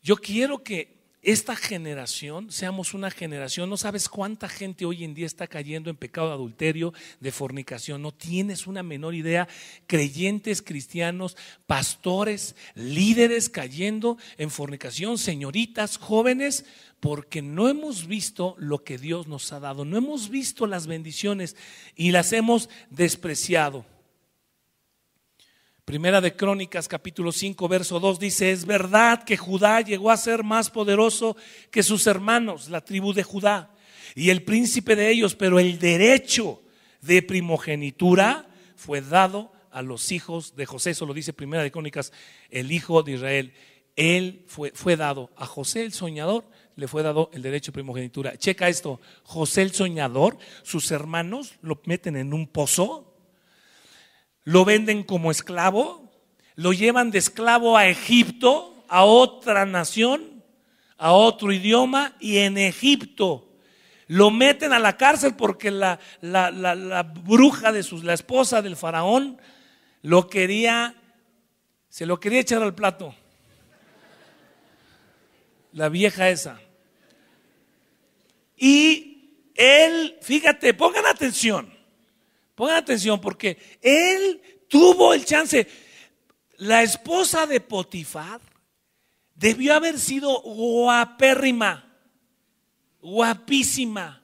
Speaker 1: Yo quiero que esta generación seamos una generación, no sabes cuánta gente hoy en día está cayendo en pecado de adulterio, de fornicación, no tienes una menor idea. Creyentes cristianos, pastores, líderes cayendo en fornicación, señoritas, jóvenes, porque no hemos visto lo que Dios nos ha dado, no hemos visto las bendiciones y las hemos despreciado. Primera de Crónicas capítulo 5 verso 2 dice: es verdad que Judá llegó a ser más poderoso que sus hermanos, la tribu de Judá, y el príncipe de ellos, pero el derecho de primogenitura fue dado a los hijos de José. Eso lo dice Primera de Crónicas, el hijo de Israel. Él fue dado a José el soñador, le fue dado el derecho de primogenitura. Checa esto, José el soñador, sus hermanos lo meten en un pozo, lo venden como esclavo, lo llevan de esclavo a Egipto, a otra nación, a otro idioma, y en Egipto lo meten a la cárcel porque la bruja de la esposa del faraón se lo quería echar al plato. La vieja esa. Y él, fíjate, pongan atención porque él tuvo el chance. La esposa de Potifar debió haber sido guapérrima, guapísima,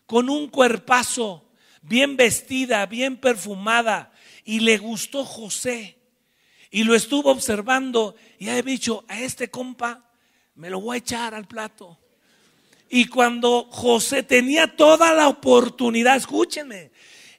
Speaker 1: con un cuerpazo, bien vestida, bien perfumada, y le gustó José y lo estuvo observando y ha dicho: a este compa me lo voy a echar al plato. Y cuando José tenía toda la oportunidad, escúchenme,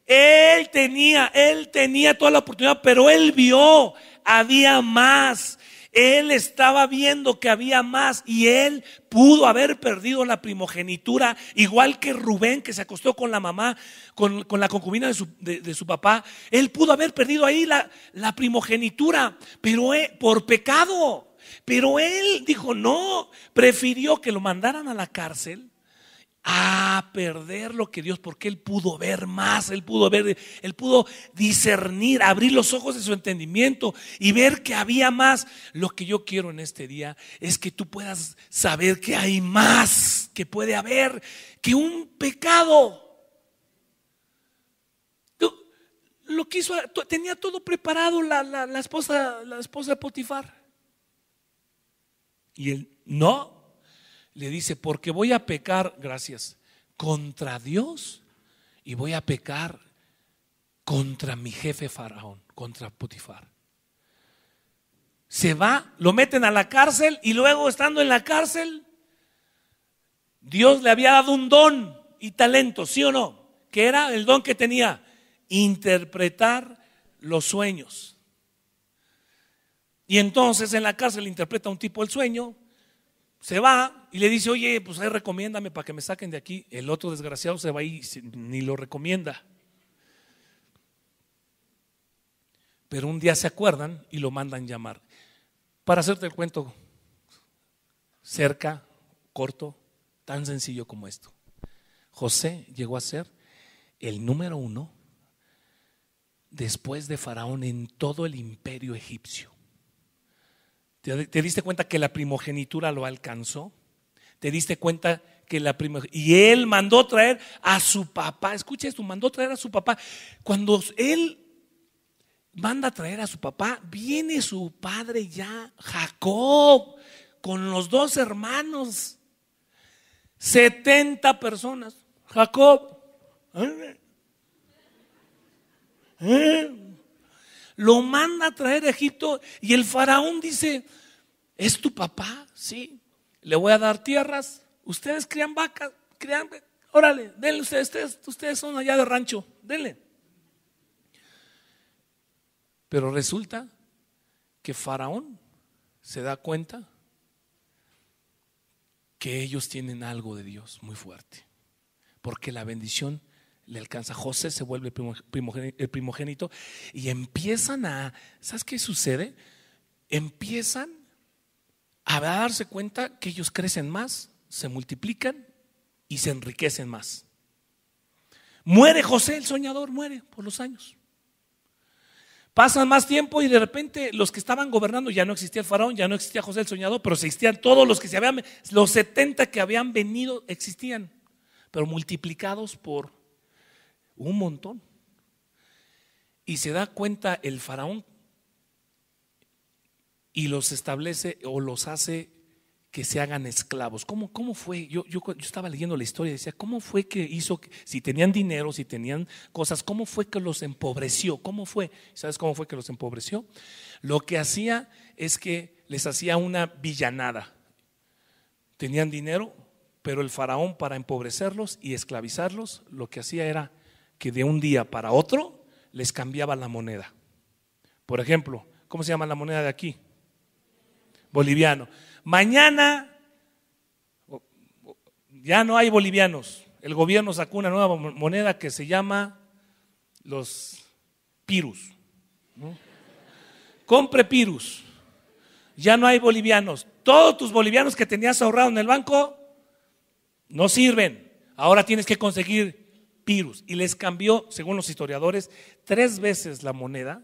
Speaker 1: Él tenía toda la oportunidad, pero él vio, había más. Él estaba viendo que había más y él pudo haber perdido la primogenitura, igual que Rubén, que se acostó con la mamá, con la concubina de su papá. Él pudo haber perdido ahí la primogenitura, pero por pecado. Pero él dijo no, prefirió que lo mandaran a la cárcel a perder lo que Dios, porque él pudo ver más, él pudo discernir, abrir los ojos de su entendimiento y ver que había más. Lo que yo quiero en este día es que tú puedas saber que hay más, que puede haber, que un pecado. Lo que hizo, tenía todo preparado la esposa de Potifar. Y él no. Le dice, porque voy a pecar, gracias, contra Dios y voy a pecar contra mi jefe Faraón, contra Potifar. Se va, lo meten a la cárcel y luego estando en la cárcel, Dios le había dado un don y talento, ¿sí o no? ¿Qué era el don que tenía? Interpretar los sueños. Y entonces en la cárcel interpreta un tipo el sueño. Se va y le dice, oye, pues ahí recomiéndame para que me saquen de aquí. El otro desgraciado se va y ni lo recomienda. Pero un día se acuerdan y lo mandan llamar. Para hacerte el cuento cerca, corto, tan sencillo como esto. José llegó a ser el número 1 después de Faraón en todo el imperio egipcio. ¿Te diste cuenta que la primogenitura lo alcanzó? ¿Te diste cuenta que y él mandó traer a su papá? Escucha esto, mandó traer a su papá. Cuando él manda a traer a su papá, viene su padre ya, Jacob, con los 2 hermanos, 70 personas. Jacob lo manda a traer a Egipto y el faraón dice, ¿es tu papá? Sí, le voy a dar tierras, ustedes crían vacas, órale, denle ustedes son allá de rancho, denle. Pero resulta que Faraón se da cuenta que ellos tienen algo de Dios muy fuerte, porque la bendición le alcanza. José se vuelve el primogénito y empiezan ¿sabes qué sucede? Empiezan a darse cuenta que ellos crecen más, se multiplican y se enriquecen más. Muere José el soñador, muere por los años. Pasan más tiempo y de repente los que estaban gobernando, ya no existía el faraón, ya no existía José el soñador, pero existían todos los que los 70 que habían venido existían, pero multiplicados por un montón. Y se da cuenta el faraón y los establece o los hace que se hagan esclavos. ¿Cómo fue? Yo estaba leyendo la historia y decía, ¿cómo fue que hizo, si tenían dinero, si tenían cosas, cómo fue que los empobreció? ¿Cómo fue? ¿Sabes cómo fue que los empobreció? Lo que hacía es que les hacía una villanada. Tenían dinero, pero el faraón, para empobrecerlos y esclavizarlos, lo que hacía era que de un día para otro les cambiaba la moneda. Por ejemplo, ¿cómo se llama la moneda de aquí? Boliviano. Mañana ya no hay bolivianos. El gobierno sacó una nueva moneda que se llama los pirus, ¿no? Compre pirus. Ya no hay bolivianos. Todos tus bolivianos que tenías ahorrado en el banco no sirven. Ahora tienes que conseguir pirus. Y les cambió, según los historiadores, 3 veces la moneda,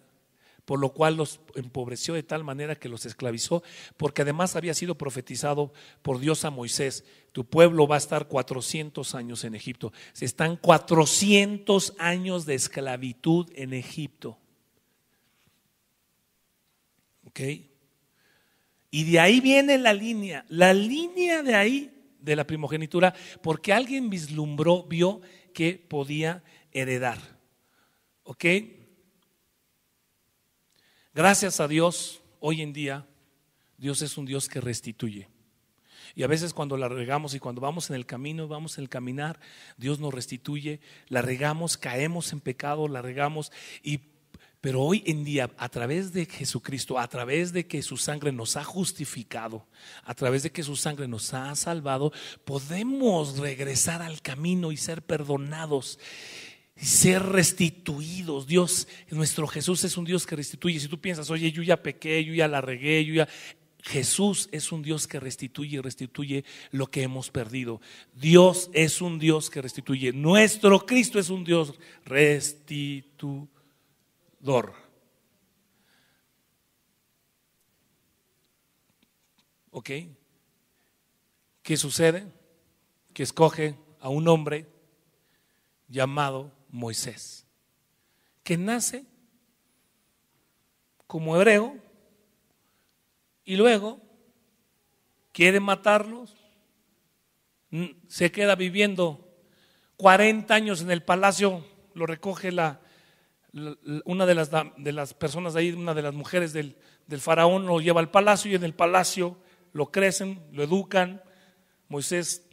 Speaker 1: por lo cual los empobreció de tal manera que los esclavizó, porque además había sido profetizado por Dios a Moisés: tu pueblo va a estar 400 años en Egipto. Se están 400 años de esclavitud en Egipto. ¿Ok? Y de ahí viene la línea de ahí de la primogenitura, porque alguien vio que podía heredar. ¿Ok? Gracias a Dios, hoy en día, Dios es un Dios que restituye. Y a veces cuando la regamos y cuando vamos en el camino, vamos en el caminar, Dios nos restituye, la regamos, caemos en pecado, la regamos. Pero hoy en día, a través de Jesucristo, a través de que su sangre nos ha justificado, a través de que su sangre nos ha salvado, podemos regresar al camino y ser perdonados, y ser restituidos. Dios, nuestro Jesús es un Dios que restituye. Si tú piensas, oye, yo ya pequé, yo ya la regué, Jesús es un Dios que restituye lo que hemos perdido. Dios es un Dios que restituye. Nuestro Cristo es un Dios restituidor. ¿Ok? ¿Qué sucede? Que escoge a un hombre llamado Moisés, que nace como hebreo y luego quiere matarlos. Se queda viviendo 40 años en el palacio. Lo recoge una de las personas de ahí, una de las mujeres del faraón, lo lleva al palacio y en el palacio lo crecen, lo educan. Moisés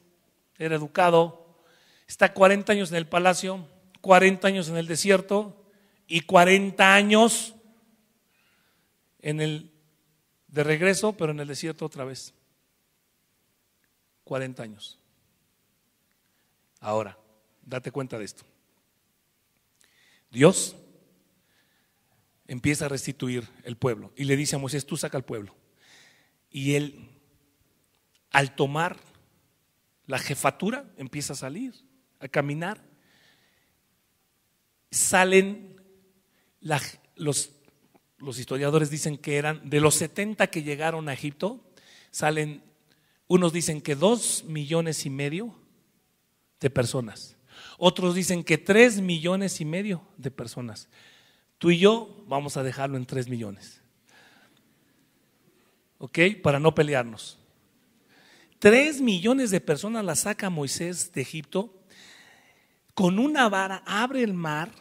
Speaker 1: era educado, está 40 años en el palacio, 40 años en el desierto y 40 años de regreso, pero en el desierto otra vez. 40 años. Ahora, date cuenta de esto. Dios empieza a restituir el pueblo y le dice a Moisés, tú saca al pueblo. Y él, al tomar la jefatura, empieza a salir, a caminar. Salen los historiadores dicen que eran de los 70 que llegaron a Egipto, salen, unos dicen que 2,5 millones de personas, otros dicen que 3,5 millones de personas. Tú y yo vamos a dejarlo en 3 millones, ¿ok? Para no pelearnos. 3 millones de personas las saca Moisés de Egipto. Con una vara abre el mar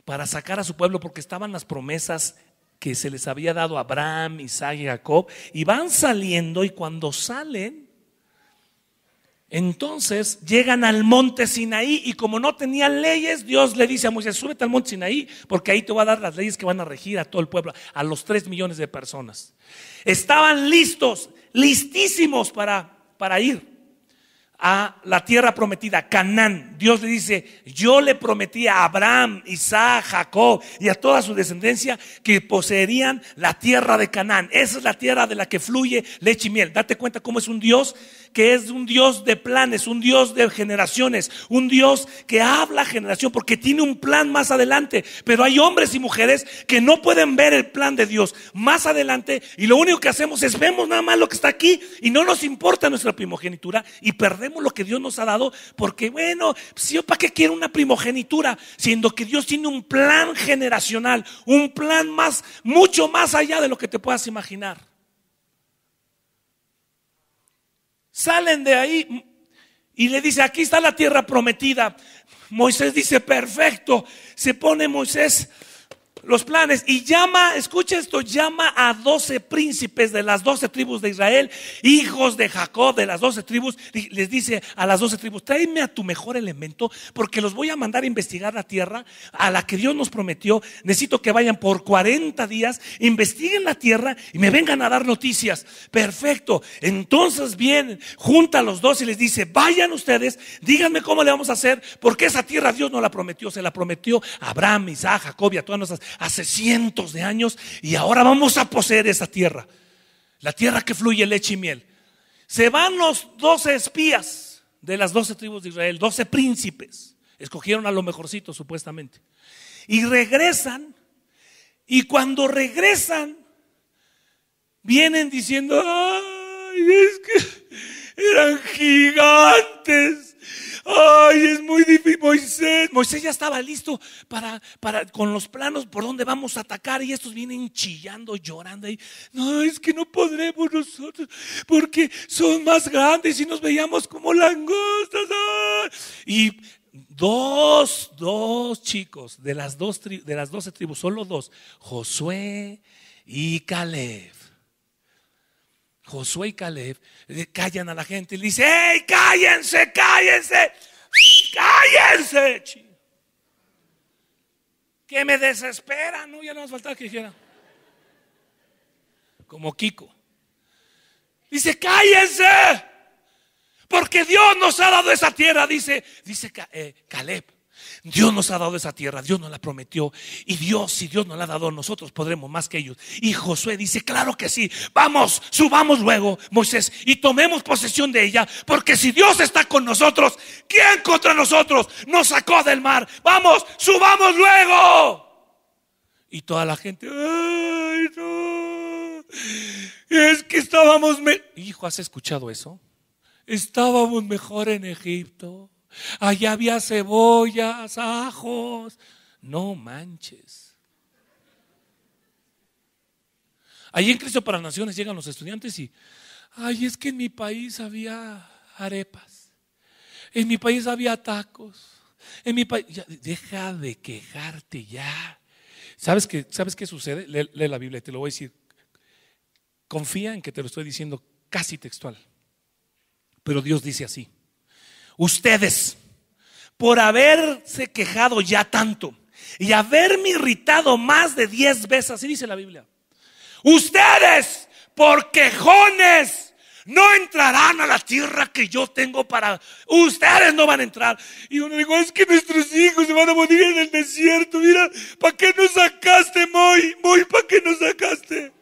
Speaker 1: para sacar a su pueblo, porque estaban las promesas que se les había dado a Abraham, Isaac y Jacob, y van saliendo, y cuando salen, entonces llegan al monte Sinaí, y como no tenían leyes, Dios le dice a Moisés, súbete al monte Sinaí, porque ahí te voy a dar las leyes que van a regir a todo el pueblo, a los 3 millones de personas. Estaban listísimos para ir a la tierra prometida, Canaán. Dios le dice, yo le prometí a Abraham, Isaac, Jacob y a toda su descendencia que poseerían la tierra de Canaán. Esa es la tierra de la que fluye leche y miel. Date cuenta cómo es un Dios que es un Dios de planes, un Dios de generaciones, un Dios que habla generación, porque tiene un plan más adelante. Pero hay hombres y mujeres que no pueden ver el plan de Dios más adelante, y lo único que hacemos es vemos nada más lo que está aquí y no nos importa nuestra primogenitura y perdemos lo que Dios nos ha dado, porque bueno, si yo para qué quiero una primogenitura, siendo que Dios tiene un plan generacional, un plan mucho más allá de lo que te puedas imaginar. Salen de ahí y le dice, aquí está la tierra prometida. Moisés dice, perfecto. Se pone Moisés los planes y llama, escucha esto, llama a 12 príncipes de las 12 tribus de Israel, hijos de Jacob de las 12 tribus. Les dice a las 12 tribus, tráeme a tu mejor elemento, porque los voy a mandar a investigar la tierra a la que Dios nos prometió. Necesito que vayan por 40 días, investiguen la tierra y me vengan a dar noticias. Perfecto. Entonces vienen, junta a los 12 y les dice, vayan ustedes, díganme cómo le vamos a hacer, porque esa tierra Dios no la prometió, se la prometió a Abraham, Isaac, Jacob y a todas nuestras hace cientos de años, y ahora vamos a poseer esa tierra, la tierra que fluye leche y miel. Se van los 12 espías de las 12 tribus de Israel, 12 príncipes, escogieron a lo mejorcito supuestamente, y regresan, y cuando regresan vienen diciendo, ay, es que eran gigantes. Ay, es muy difícil. Moisés ya estaba listo para con los planos por donde vamos a atacar, y estos vienen chillando, llorando ahí. No, es que no podremos nosotros, porque son más grandes y nos veíamos como langostas. Y dos chicos de las 12 tribus, solo 2, Josué y Caleb, Josué y Caleb callan a la gente y le dicen: ¡hey, cállense, cállense! ¡Cállense! Que me desespera. No, ya no nos faltaba que dijera como Kiko. Dice: cállense, porque Dios nos ha dado esa tierra. Dice Caleb: Dios nos ha dado esa tierra, Dios nos la prometió. Y Dios, si Dios nos la ha dado, nosotros podremos más que ellos. Y Josué dice: claro que sí, vamos, subamos luego, Moisés, y tomemos posesión de ella. Porque si Dios está con nosotros, ¿quién contra nosotros? Nos sacó del mar, vamos, subamos luego. Y toda la gente: ay, no, es que estábamos hijo, ¿has escuchado eso? Estábamos mejor en Egipto. Allá había cebollas, ajos. No manches. Allí en Cristo para Naciones llegan los estudiantes y: ay, es que en mi país había arepas, en mi país había tacos, en mi país. Ya, deja de quejarte ya. ¿Sabes qué sucede? Lee la Biblia y te lo voy a decir. Confía en que te lo estoy diciendo casi textual. Pero Dios dice así: ustedes, por haberse quejado ya tanto y haberme irritado más de 10 veces, así dice la Biblia, ustedes, por quejones, no entrarán a la tierra que yo tengo para. Ustedes no van a entrar. Y uno dijo: es que nuestros hijos se van a morir en el desierto. Mira, ¿para qué nos sacaste, Moy? Moy, ¿para qué nos sacaste?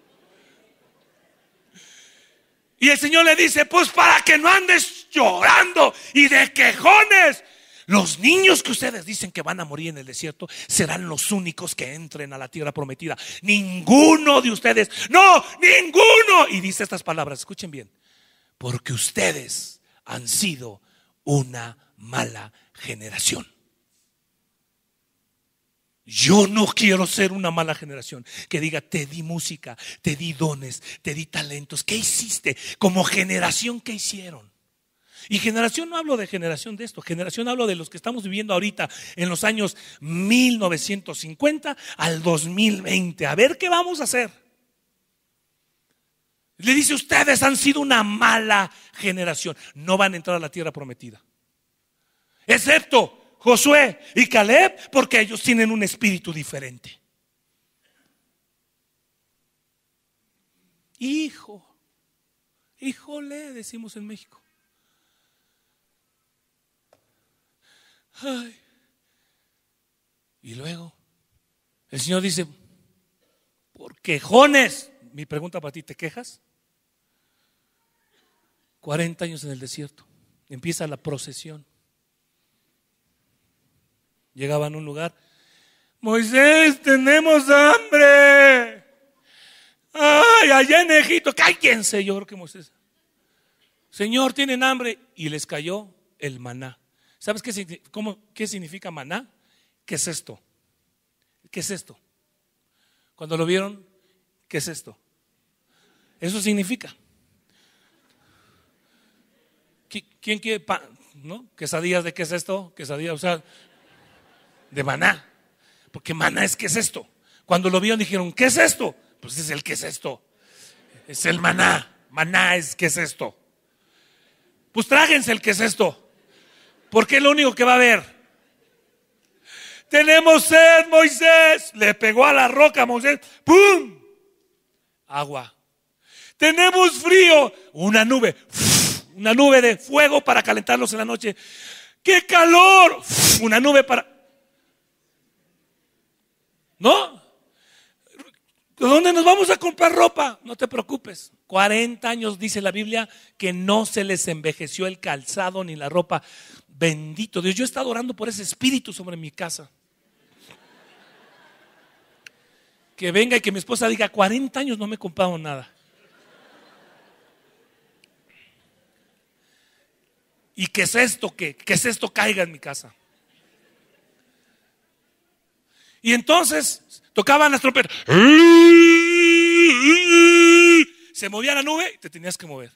Speaker 1: Y el Señor le dice: pues para que no andes llorando y de quejones. Los niños que ustedes dicen que van a morir en el desierto serán los únicos que entren a la tierra prometida. Ninguno de ustedes, no, ninguno. Y dice estas palabras, escuchen bien: porque ustedes han sido una mala generación. Yo no quiero ser una mala generación que diga: te di música, te di dones, te di talentos. ¿Qué hiciste? Como generación, ¿qué hicieron? Y generación no hablo de generación de esto. Generación hablo de los que estamos viviendo ahorita en los años 1950 al 2020. A ver qué vamos a hacer. Le dice: ustedes han sido una mala generación. No van a entrar a la tierra prometida. Excepto Josué y Caleb, porque ellos tienen un espíritu diferente. Híjole, decimos en México. Ay. Y luego el Señor dice: por quejones. Mi pregunta para ti: ¿te quejas? 40 años en el desierto. Empieza la procesión. Llegaban a un lugar: Moisés, tenemos hambre. Ay, allá en Egipto. Cállense. Yo creo que Moisés: Señor, tienen hambre. Y les cayó el maná. ¿Sabes qué significa maná? ¿Qué es esto? ¿Qué es esto? Cuando lo vieron, ¿qué es esto? Eso significa. ¿Quién quiere pan? ¿No? Quesadillas de qué es esto? Quesadillas, o sea, de maná. Porque maná es: ¿qué es esto? Cuando lo vieron dijeron: ¿qué es esto? Pues es el ¿qué es esto? Es el maná. Maná es ¿qué es esto? Pues tráguense el ¿qué es esto? Porque es lo único que va a haber. Tenemos sed, Moisés. Le pegó a la roca a Moisés. ¡Pum! Agua. Tenemos frío. Una nube. Una nube de fuego para calentarlos en la noche. ¡Qué calor! Una nube para... ¿No? ¿De dónde nos vamos a comprar ropa? No te preocupes. 40 años dice la Biblia que no se les envejeció el calzado ni la ropa. Bendito Dios. Yo he estado orando por ese espíritu sobre mi casa. Que venga y que mi esposa diga: 40 años no me he comprado nada. ¿Y qué es esto? ¿Qué es esto? Caiga en mi casa. Y entonces tocaban las trompetas. Se movía la nube y te tenías que mover.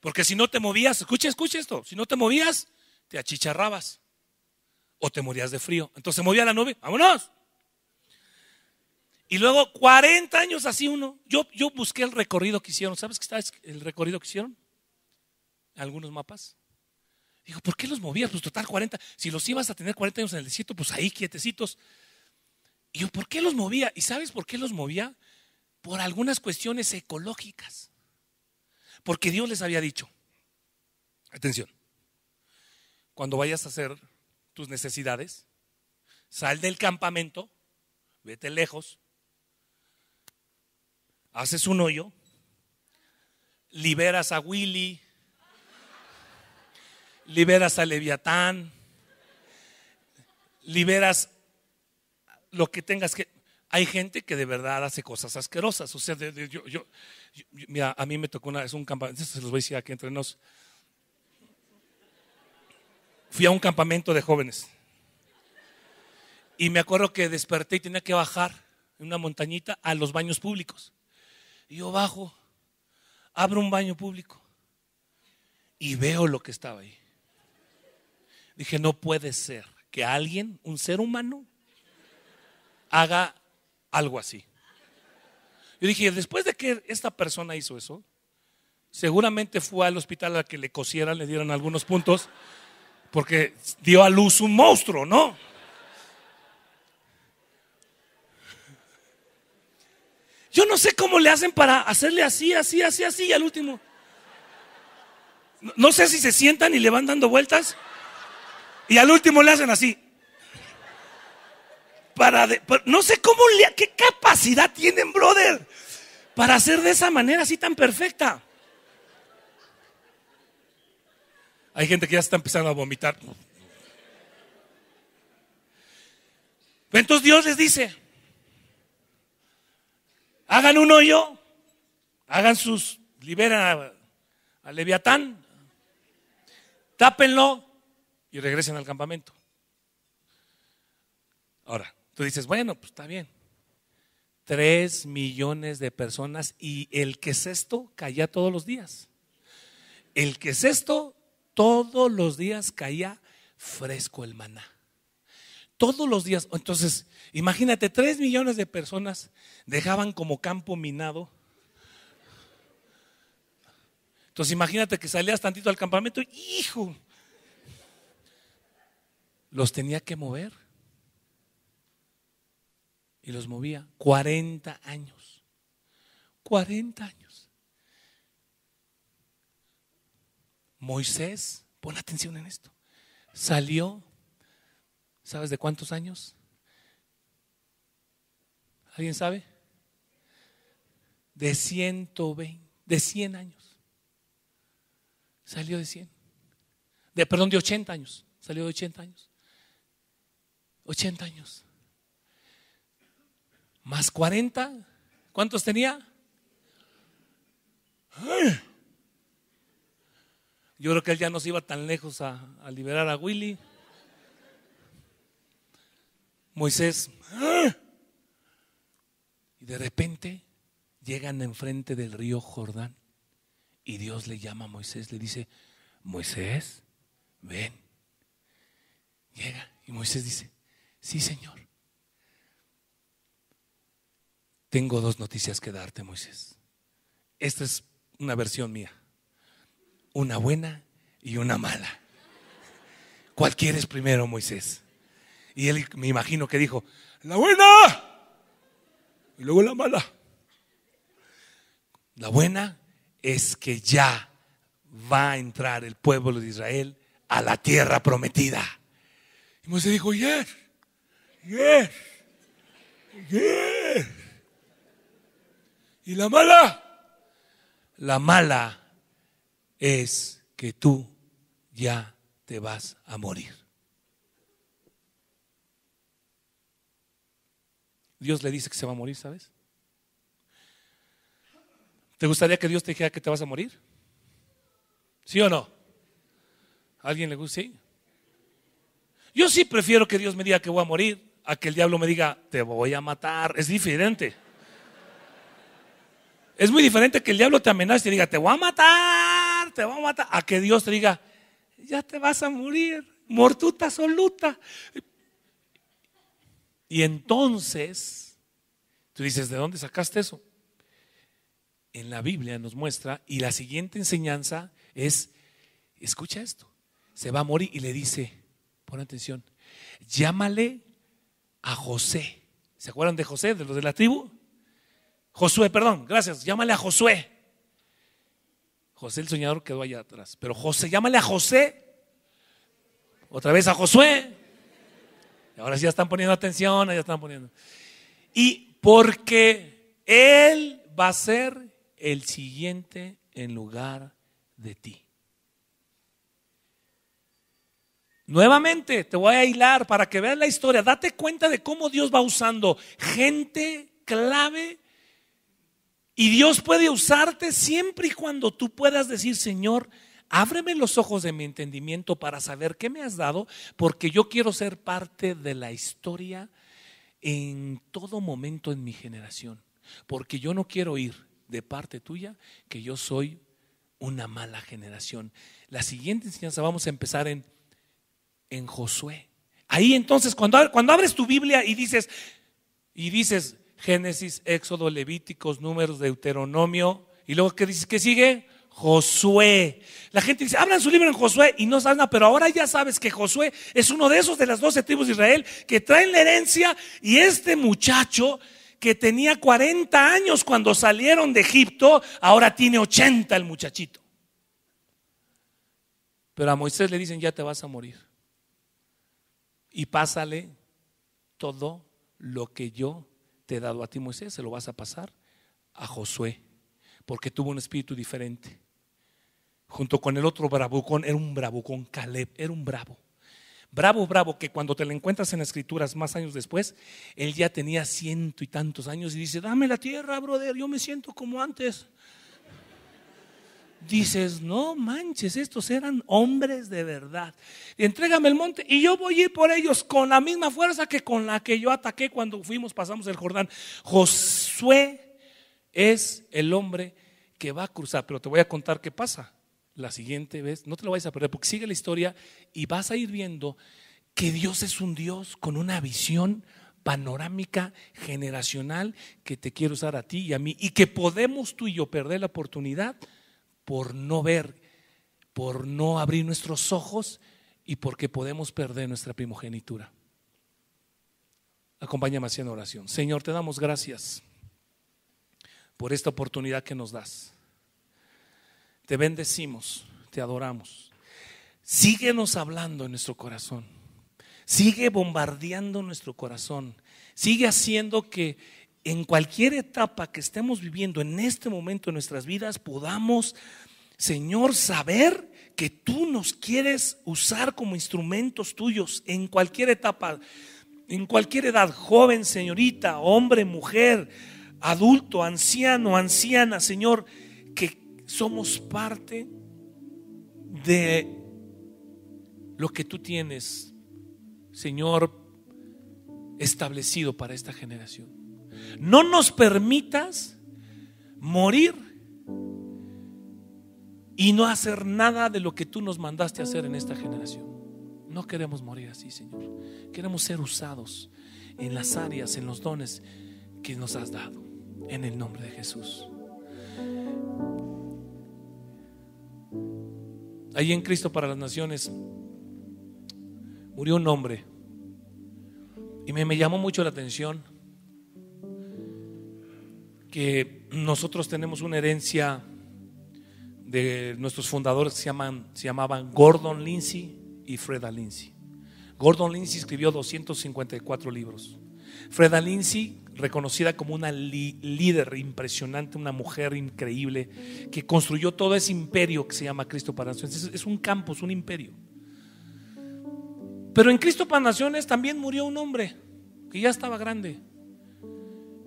Speaker 1: Porque si no te movías, escucha esto. Si no te movías, te achicharrabas o te morías de frío. Entonces se movía la nube, vámonos. Y luego 40 años así uno. Yo busqué el recorrido que hicieron. ¿Sabes qué está el recorrido que hicieron? Algunos mapas. Digo, ¿por qué los movías? Pues total 40. Si los ibas a tener 40 años en el desierto, pues ahí quietecitos. Y yo, ¿por qué los movía? ¿Y sabes por qué los movía? Por algunas cuestiones ecológicas. Porque Dios les había dicho, atención, cuando vayas a hacer tus necesidades, sal del campamento, vete lejos, haces un hoyo, liberas a Willy, liberas a Leviatán, liberas lo que tengas que. Hay gente que de verdad hace cosas asquerosas. O sea, mira, a mí me tocó una vez un campamento, se los voy a decir aquí entre nos. Fui a un campamento de jóvenes y me acuerdo que desperté y tenía que bajar en una montañita a los baños públicos. Y yo bajo, abro un baño público y veo lo que estaba ahí. Dije, no puede ser que alguien, un ser humano, haga algo así. Yo dije, después de que esta persona hizo eso, seguramente fue al hospital a que le cosieran, le dieron algunos puntos, porque dio a luz un monstruo, ¿no? Yo no sé cómo le hacen para hacerle así, así, así, así, y al último. No sé si se sientan y le van dando vueltas, y al último le hacen así. No sé cómo, qué capacidad tienen, brother, para hacer de esa manera así tan perfecta. Hay gente que ya está empezando a vomitar. Entonces Dios les dice, hagan un hoyo, liberen a Leviatán, tápenlo y regresen al campamento. Ahora, tú dices, bueno, pues está bien. 3 millones de personas y el que es esto caía todos los días. El que es esto todos los días caía fresco el maná. Todos los días. Entonces, imagínate, 3 millones de personas dejaban como campo minado. Entonces, imagínate que salías tantito al campamento, hijo, los tenía que mover. Y los movía 40 años. 40 años. Moisés, pon atención en esto, salió, ¿sabes de cuántos años? ¿Alguien sabe? De 120, de 100 años. Salió de 100. De 80 años. Salió de 80 años. 80 años. Más 40, ¿cuántos tenía? Yo creo que él ya no se iba tan lejos a liberar a Willy. Moisés. Y de repente llegan enfrente del río Jordán y Dios le llama a Moisés, le dice, Moisés, ven. Llega y Moisés dice, sí, Señor. Tengo 2 noticias que darte, Moisés. Esta es una versión mía. Una buena y una mala. ¿Cuál quieres primero, Moisés? Y él, me imagino que dijo, la buena y luego la mala. La buena es que ya va a entrar el pueblo de Israel a la tierra prometida. Y Moisés dijo, yes. ¿Y la mala? La mala es que tú ya te vas a morir. Dios le dice que se va a morir, ¿sabes? ¿Te gustaría que Dios te dijera que te vas a morir? ¿Sí o no? ¿A alguien le gusta? Sí. Yo sí prefiero que Dios me diga que voy a morir a que el diablo me diga te voy a matar. Es diferente. Es muy diferente que el diablo te amenace y te diga te voy a matar, a que Dios te diga ya te vas a morir, mortuta absoluta. Y entonces Tú dices, ¿de dónde sacaste eso? En la Biblia nos muestra, y la siguiente enseñanza es, escucha esto, se va a morir y le dice, pon atención, llámale a José. ¿Se acuerdan de José, de los de la tribu? Josué, perdón, gracias, llámale a Josué. José el soñador quedó allá atrás, pero José, llámale a José. Otra vez a Josué. Y ahora sí ya están poniendo atención, ya están poniendo. Y porque él va a ser el siguiente en lugar de ti. Nuevamente te voy a hilar para que veas la historia. Date cuenta de cómo Dios va usando gente clave. Y Dios puede usarte siempre y cuando tú puedas decir, Señor, ábreme los ojos de mi entendimiento para saber qué me has dado, porque yo quiero ser parte de la historia en todo momento en mi generación. Porque yo no quiero ir de parte tuya que yo soy una mala generación. La siguiente enseñanza vamos a empezar en Josué. Ahí entonces cuando abres tu Biblia y dices Génesis, Éxodo, Levíticos, Números, Deuteronomio, y luego ¿qué dices? ¿Qué sigue? Josué. La gente dice, abran su libro en Josué y no saben nada, pero ahora ya sabes que Josué es uno de esos de las 12 tribus de Israel que traen la herencia, y este muchacho que tenía 40 años cuando salieron de Egipto, ahora tiene 80 el muchachito. Pero a Moisés le dicen, ya te vas a morir. Y pásale todo lo que yo te he dado a ti, Moisés, se lo vas a pasar a Josué, porque tuvo un espíritu diferente. Junto con el otro bravucón, era un bravucón, Caleb, era un bravo, que cuando te lo encuentras en las escrituras más años después, él ya tenía 100 y tantos años y dice, dame la tierra, brother, yo me siento como antes. Dices, no manches, estos eran hombres de verdad. Entrégame el monte y yo voy a ir por ellos con la misma fuerza que con la que yo ataqué cuando pasamos el Jordán. Josué es el hombre que va a cruzar, pero te voy a contar qué pasa la siguiente vez. No te lo vayas a perder porque sigue la historia y vas a ir viendo que Dios es un Dios con una visión panorámica generacional que te quiere usar a ti y a mí, y que podemos tú y yo perder la oportunidad por no ver, por no abrir nuestros ojos, y porque podemos perder nuestra primogenitura. Acompáñame haciendo oración. Señor, te damos gracias por esta oportunidad que nos das. Te bendecimos, te adoramos. Síguenos hablando en nuestro corazón. Sigue bombardeando nuestro corazón. Sigue haciendo que en cualquier etapa que estemos viviendo en este momento de nuestras vidas podamos, Señor, saber que tú nos quieres usar como instrumentos tuyos en cualquier etapa, en cualquier edad, joven, señorita, hombre, mujer, adulto, anciano, anciana, Señor, que somos parte de lo que tú tienes, Señor, establecido para esta generación. No nos permitas morir y no hacer nada de lo que tú nos mandaste a hacer en esta generación. No queremos morir así, Señor. Queremos ser usados en las áreas, en los dones que nos has dado, en el nombre de Jesús. Ahí en Cristo para las Naciones murió un hombre y me llamó mucho la atención que nosotros tenemos una herencia de nuestros fundadores que se llamaban Gordon Lindsay y Freda Lindsay. Gordon Lindsay escribió 254 libros. Freda Lindsay, reconocida como una líder impresionante, una mujer increíble que construyó todo ese imperio que se llama Cristo para Naciones. Es un campus, un imperio. Pero en Cristo para Naciones también murió un hombre que ya estaba grande.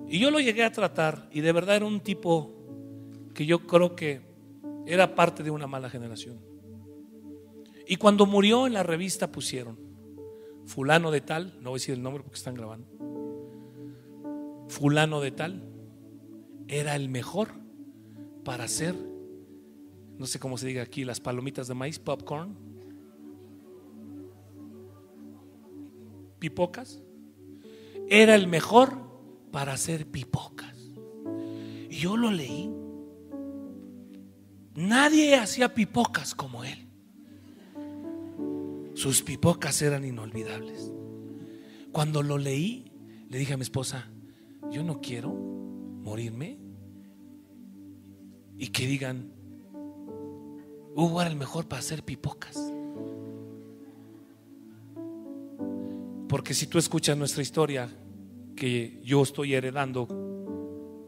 Speaker 1: Y yo lo llegué a tratar y de verdad era un tipo que yo creo que era parte de una mala generación. Y cuando murió en la revista pusieron fulano de tal, no voy a decir el nombre porque están grabando, fulano de tal era el mejor para hacer, no sé cómo se diga aquí, las palomitas de maíz, popcorn, pipocas. Era el mejor para hacer pipocas. Y yo lo leí. Nadie hacía pipocas como él. Sus pipocas eran inolvidables. Cuando lo leí, le dije a mi esposa: yo no quiero morirme y que digan: Hugo era el mejor para hacer pipocas. Porque si tú escuchas nuestra historia, que yo estoy heredando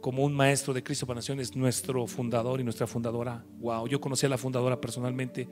Speaker 1: como un maestro de Cristo para Naciones, nuestro fundador y nuestra fundadora, wow, yo conocí a la fundadora personalmente.